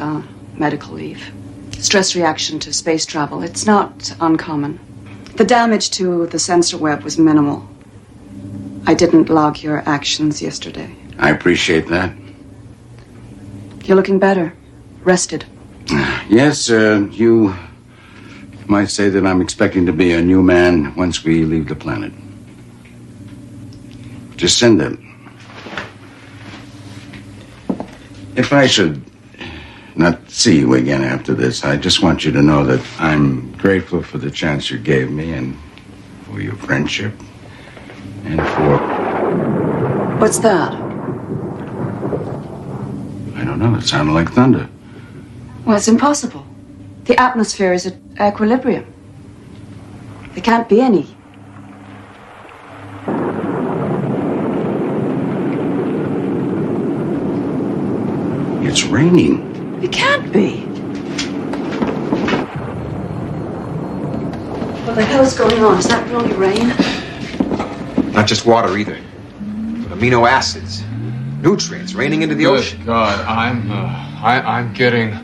medical leave. Stress reaction to space travel. It's not uncommon. The damage to the sensor web was minimal. I didn't log your actions yesterday. I appreciate that. You're looking better. Rested. Yes, you might say that I'm expecting to be a new man once we leave the planet. Jacinda, if I should not see you again after this, I just want you to know that I'm grateful for the chance you gave me and for your friendship and for... What's that? I don't know, it sounded like thunder. Well, it's impossible. The atmosphere is at equilibrium. There can't be any. It's raining. It can't be. What the hell's going on? Is that really rain? Not just water either, but amino acids, nutrients raining into the ocean. Good God, I'm getting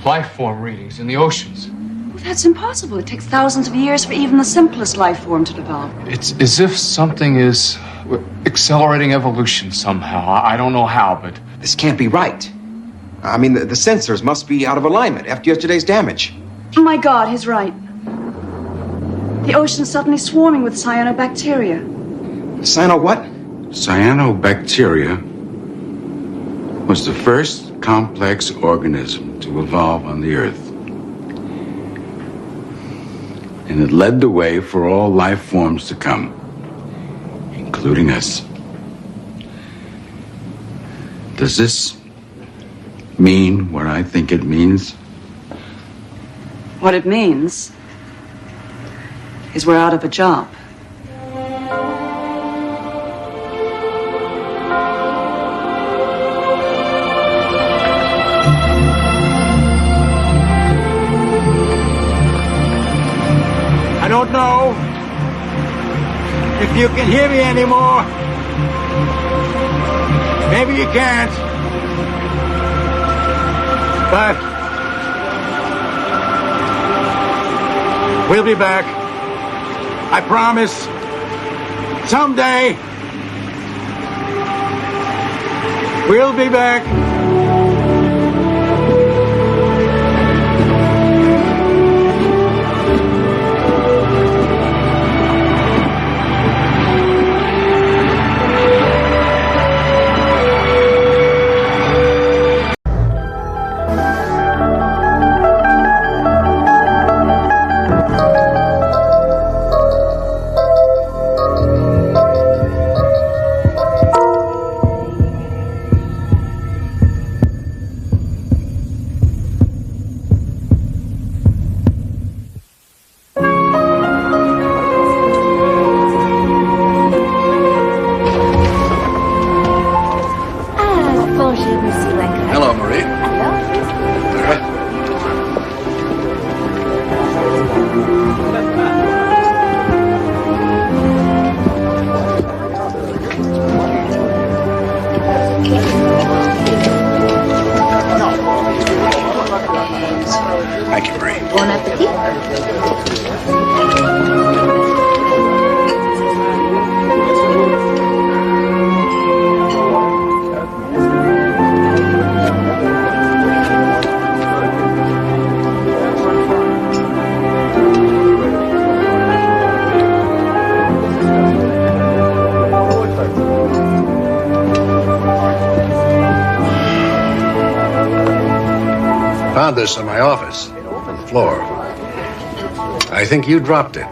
life form readings in the oceans. Well, that's impossible. It takes thousands of years for even the simplest life form to develop. It's as if something is accelerating evolution somehow. I don't know how, but This can't be right. I mean, the sensors must be out of alignment after yesterday's damage. Oh my God, he's right. The ocean's suddenly swarming with cyanobacteria. Cyano what? Cyanobacteria was the first complex organism to evolve on the Earth. And it led the way for all life forms to come, including us. Does this mean what I think it means? What it means is we're out of a job. I don't know if you can hear me anymore. Maybe you can't. But we'll be back. I promise. Someday. We'll be back. Hello, Marie. Thank you, Marie. Bon appetit. Found this in my office, on the floor. I think you dropped it.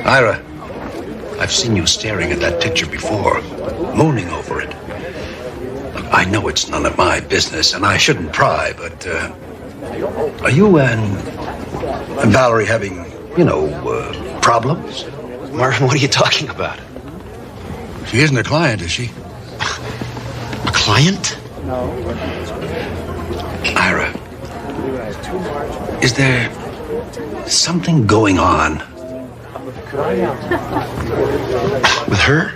Ira, I've seen you staring at that picture before, mooning over it. Look, I know it's none of my business, and I shouldn't pry, but are you and Valerie having, problems? Marvin, what are you talking about? She isn't a client, is she? A client? Ira, is there something going on with her?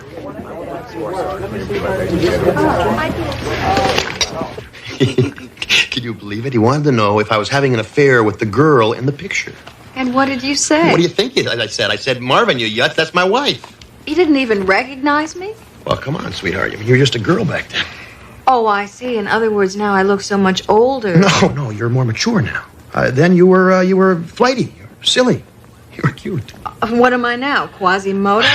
Can you believe it? He wanted to know if I was having an affair with the girl in the picture. And what did you say? What do you think I said, Marvin, you yutz, that's my wife. You didn't even recognize me? Well, come on, sweetheart. I mean, you were just a girl back then. Oh, I see. In other words, now I look so much older. No, you're more mature now. Then you were flighty, you were silly, you were cute. What am I now? Quasimodo?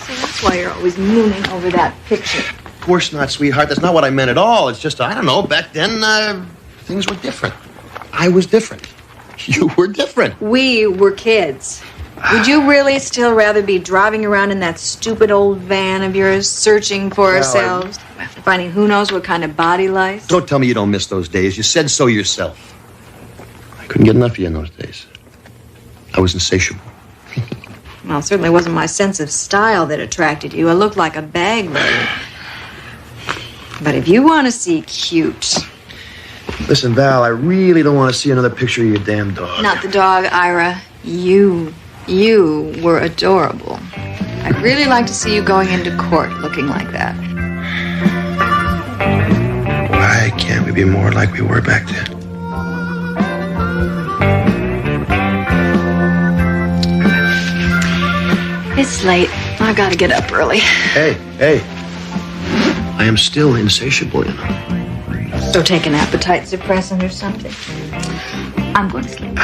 See, that's why you're always mooning over that picture. Of course not, sweetheart. That's not what I meant at all. It's just, I don't know, back then, things were different. I was different. You were different. We were kids. Would you really still rather be driving around in that stupid old van of yours, searching for ourselves, finding who knows what kind of body lice? Don't tell me you don't miss those days. You said so yourself. I couldn't get enough of you in those days. I was insatiable. Well, it certainly wasn't my sense of style that attracted you. I looked like a bag lady. But if you want to see cute... Listen, Val, I really don't want to see another picture of your damn dog. Not the dog, Ira. You were adorable. I'd really like to see you going into court looking like that. Why can't we be more like we were back then? It's late. I've got to get up early. Hey. I am still insatiable, you know. So take an appetite suppressant or something. I'm going to sleep.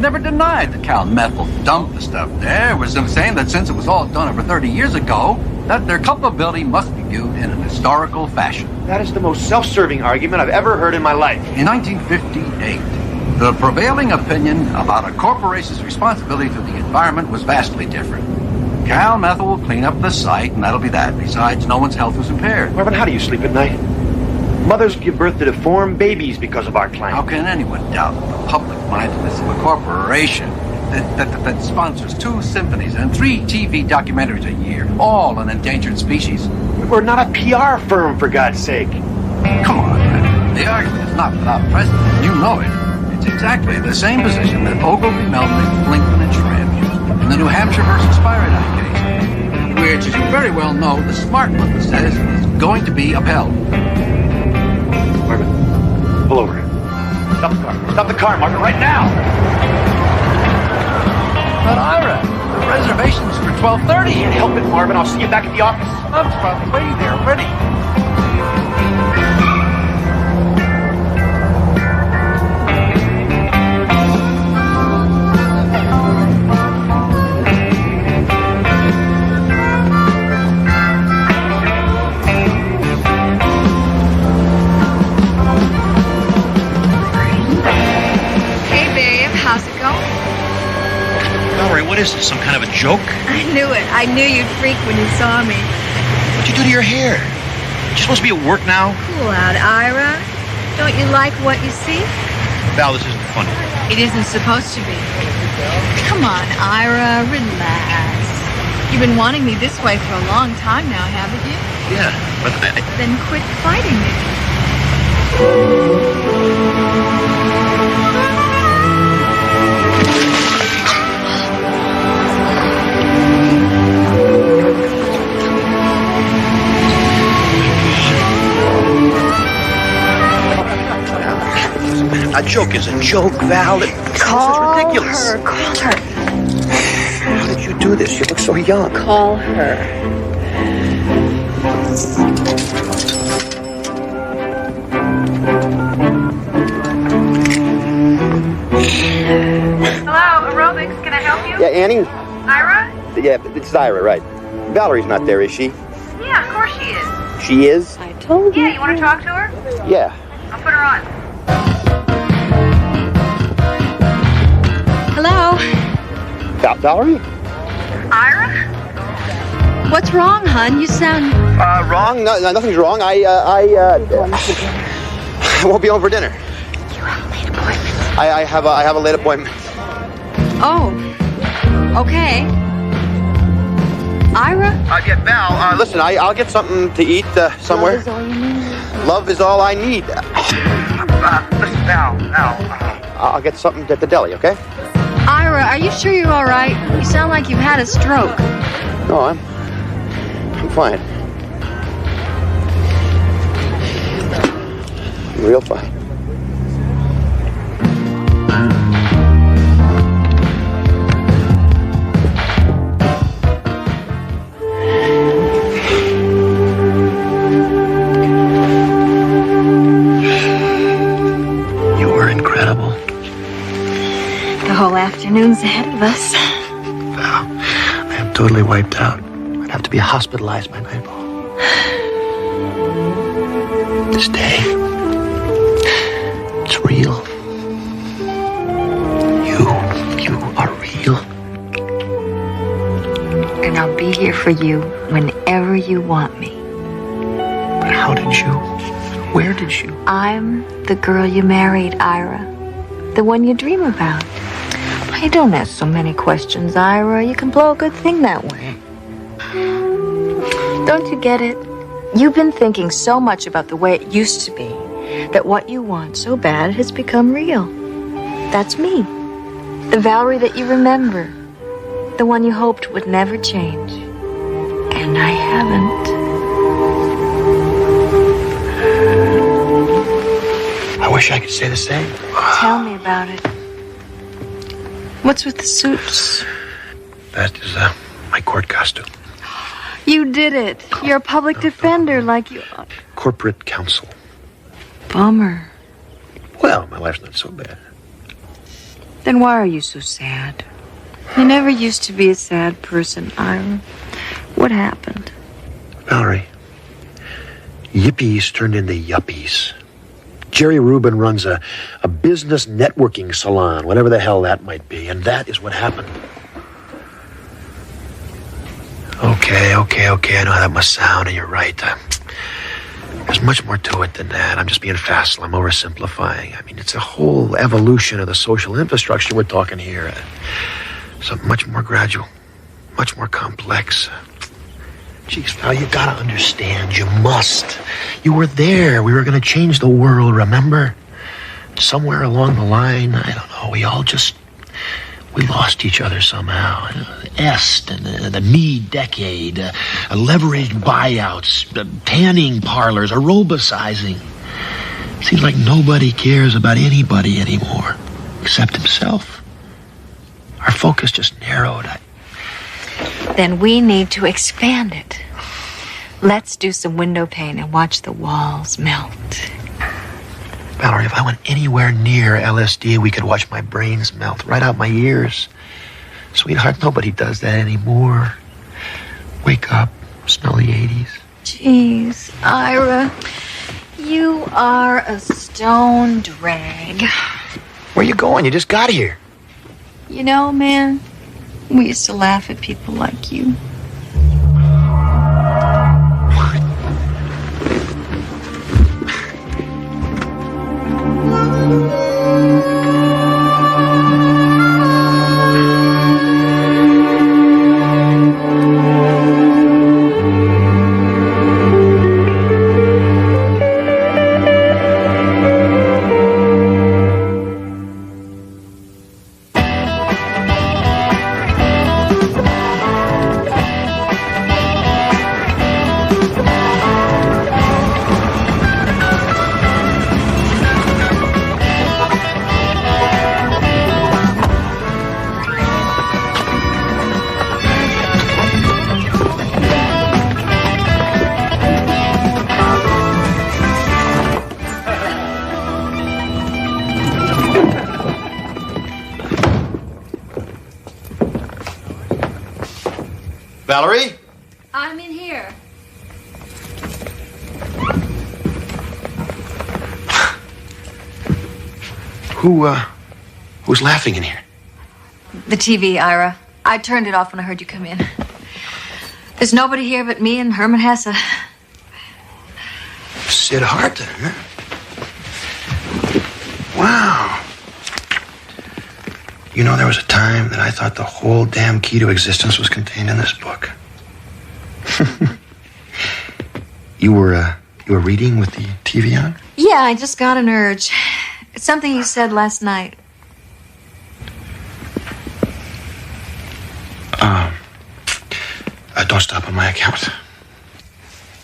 Never denied that Cal Methyl dumped the stuff there. Was saying that since it was all done over 30 years ago, that their culpability must be viewed in an historical fashion. That is the most self-serving argument I've ever heard in my life. In 1958, the prevailing opinion about a corporation's responsibility to the environment was vastly different. Cal Methyl will clean up the site, and that'll be that. Besides, no one's health was impaired. Marvin, how do you sleep at night? Mothers give birth to deformed babies because of our climate. How can anyone doubt the public mindedness of a corporation that sponsors 2 symphonies and 3 TV documentaries a year, all on endangered species? We're not a PR firm, for God's sake. Come on, man. The argument is not without precedent. You know it. It's exactly the same position that Ogilvy, Melnick, Blinkman, and Schramm used in the New Hampshire versus Faraday case, which, as you very well know, the smart one says is going to be upheld. Marvin, pull over. Stop the car. Stop the car, Marvin, right now! But Ira, the reservation's for 12:30. Can't help it, Marvin. I'll see you back at the office. I'm probably waiting there already. What is this, some kind of a joke? I knew it. I knew you'd freak when you saw me. What'd you do to your hair? You're supposed to be at work now? Cool out, Ira. Don't you like what you see? Val, this isn't funny. It isn't supposed to be. Come on, Ira, relax. You've been wanting me this way for a long time now, haven't you? Yeah, but Then quit fighting me. A joke is a joke, Val. This is ridiculous. Call her. How did you do this? You look so young. Call her. Hello, aerobics. Can I help you? Yeah, Annie? Ira? Yeah, it's Ira, right. Valerie's not there, is she? Yeah, of course she is. She is? I told you. Yeah, you want to talk to her? Yeah. I'll put her on. Hello? Valerie? Ira? What's wrong, hon? You sound... Wrong? No, nothing's wrong. I won't be home for dinner. You have a late appointment. I have a late appointment. Oh. Okay. Ira? Yeah, Val, listen, I'll get something to eat somewhere. Love is all you need. Love is all I need. Now. I'll get something at the deli, okay? Ira, are you sure you're all right? You sound like you've had a stroke. No, I'm fine. I'm real fine. You were incredible. The whole afternoon's ahead of us. Val, I am totally wiped out. I'd have to be hospitalized by nightfall. This day, it's real. You are real. And I'll be here for you whenever you want me. But how did you? Where did you? I'm the girl you married, Ira. The one you dream about. Hey, don't ask so many questions, Ira. You can blow a good thing that way. Don't you get it? You've been thinking so much about the way it used to be that what you want so bad has become real. That's me. The Valerie that you remember. The one you hoped would never change. And I haven't. I wish I could say the same. Tell me about it. What's with the suits? That is my court costume. You did it. You're a public defender like you are. Corporate counsel. Bummer. Well, my life's not so bad. Then why are you so sad? You never used to be a sad person, Ira. What happened? Valerie, yippies turned into yuppies. Jerry Rubin runs a business networking salon, whatever the hell that might be, and that is what happened. Okay, I know how that must sound, and you're right. There's much more to it than that. I'm just being facile. I'm oversimplifying. I mean, it's a whole evolution of the social infrastructure we're talking here. Something much more gradual, much more complex. Jeez, Val, you gotta understand. You must. You were there. We were gonna change the world, remember? Somewhere along the line, I don't know, we lost each other somehow. Est and the me decade, leveraged buyouts, tanning parlors, aerobicizing. Seems like nobody cares about anybody anymore, except himself. Our focus just narrowed. Then we need to expand it. Let's do some window pane and watch the walls melt. Valerie, if I went anywhere near LSD, we could watch my brains melt right out my ears. Sweetheart, nobody does that anymore. Wake up, smell the 80s. Jeez, Ira, you are a stone drag. Where you going? You just got here. You know, man, we used to laugh at people like you. Valerie? I'm in here. Who's laughing in here? The TV, Ira. I turned it off when I heard you come in. There's nobody here but me and Herman Hesse. Sid Harton, huh? Wow. You know, there was a time that I thought the whole damn key to existence was contained in this book. You were You were reading with the TV on? Yeah, I just got an urge. It's something you said last night. Don't stop on my account.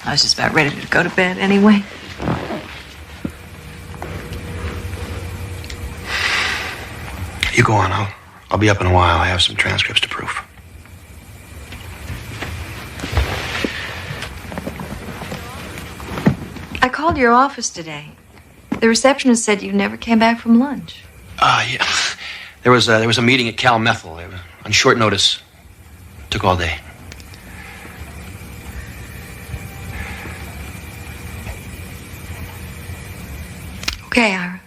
I was just about ready to go to bed anyway. You go on. I'll be up in a while. I have some transcripts to proof. I called your office today. The receptionist said you never came back from lunch. Yeah. There was a meeting at Cal Methel. It was on short notice. Took all day. Okay, Ira.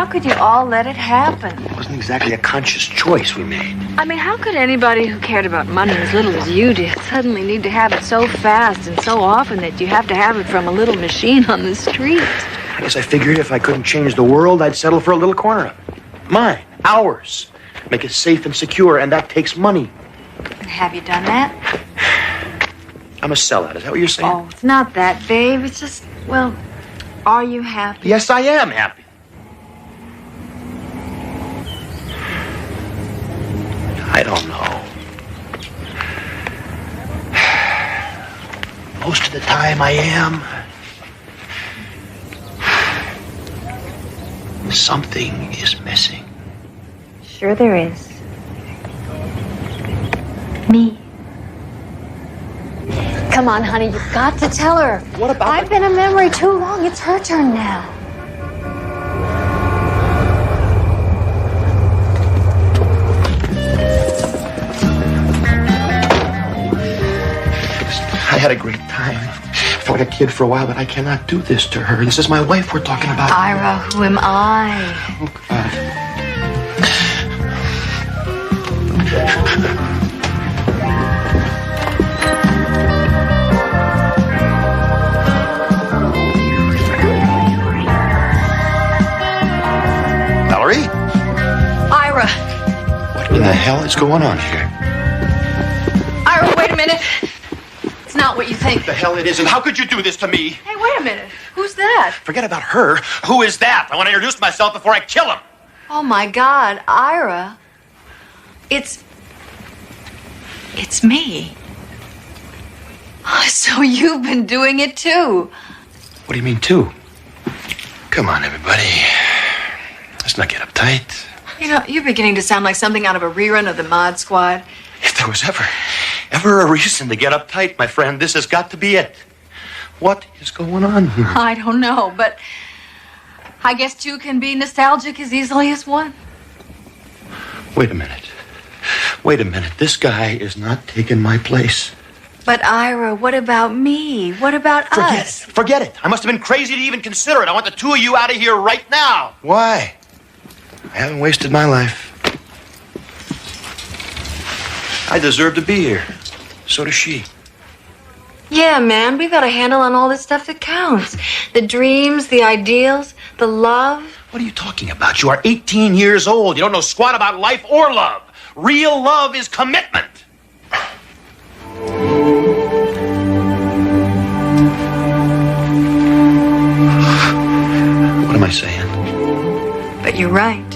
Could you all let it happen? It wasn't exactly a conscious choice we made. I mean, how could anybody who cared about money as little as you did suddenly need to have it so fast and so often that you have to have it from a little machine on the street? I guess I figured if I couldn't change the world, I'd settle for a little corner of it. Mine. Ours. Make it safe and secure, and that takes money. Have you done that? I'm a sellout. Is that what you're saying? Oh, it's not that, babe. It's just, well, are you happy? Yes, I am happy. I don't know. Most of the time I am. Something is missing. Sure there is. Me. Come on, honey, you've got to tell her. What about I've been a memory too long. It's her turn now. I had a great time. I felt like a kid for a while, but I cannot do this to her. This is my wife we're talking about. Ira, who am I? Oh, God. the hell is going on here? Ira, wait a minute. It's not what you think. What the hell it isn't? How could you do this to me? Hey, wait a minute. Who's that? Forget about her. Who is that? I want to introduce myself before I kill him. Oh, my God, Ira. It's me. Oh, so you've been doing it, too. What do you mean, too? Come on, everybody. Let's not get uptight. You know, you're beginning to sound like something out of a rerun of the Mod Squad. If there was ever a reason to get uptight, my friend, this has got to be it. What is going on here? I don't know, but I guess two can be nostalgic as easily as one. Wait a minute. Wait a minute. This guy is not taking my place. But Ira, what about me? What about us? Forget it. I must have been crazy to even consider it. I want the two of you out of here right now. Why? I haven't wasted my life. I deserve to be here. So does she. Yeah, man, we've got a handle on all this stuff that counts. The dreams, the ideals, the love. What are you talking about? You are 18 years old. You don't know squat about life or love. Real love is commitment. What am I saying? But you're right.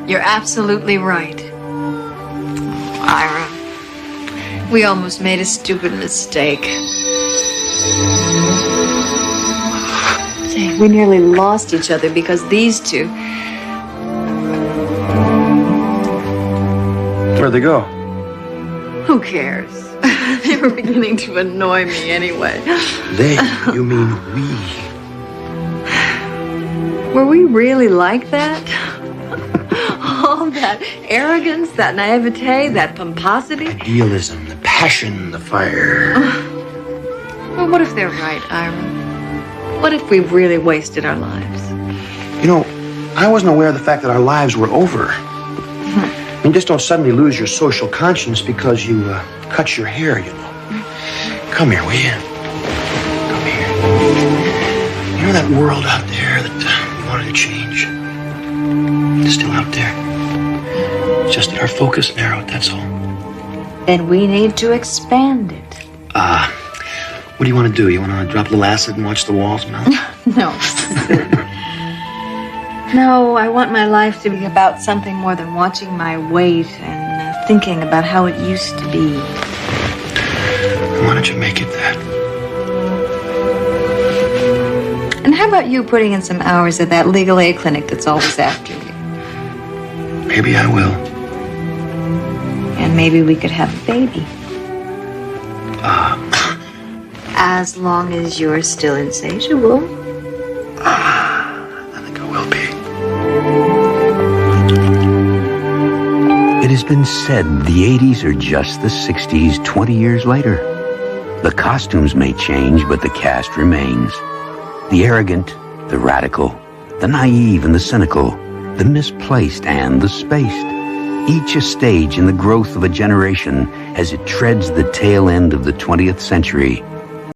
You're absolutely right. Ira, we almost made a stupid mistake. Say, we nearly lost each other because these two. Where'd they go? Who cares? They were beginning to annoy me anyway. They? You mean we? Were we really like that? All that arrogance, that naivete, that pomposity. Idealism, the passion, the fire. Well, what if they're right, Ira? What if we really wasted our lives? You know, I wasn't aware of the fact that our lives were over. I mean, just don't suddenly lose your social conscience because you cut your hair, you know. Come here, will you? Come here. You know that world out there that you wanted to change? It's still out there. It's just that our focus narrowed, that's all. Then we need to expand it. What do you want to do? You want to drop a little acid and watch the walls melt? No. No, I want my life to be about something more than watching my weight and thinking about how it used to be. Why don't you make it that? And how about you putting in some hours at that legal aid clinic that's always after you? Maybe I will. And maybe we could have a baby. As long as you're still insatiable. I think I will be. It has been said the 80s are just the 60s 20 years later. The costumes may change, but the cast remains. The arrogant, the radical, the naive and the cynical, the misplaced and the spaced. Each a stage in the growth of a generation as it treads the tail end of the 20th century.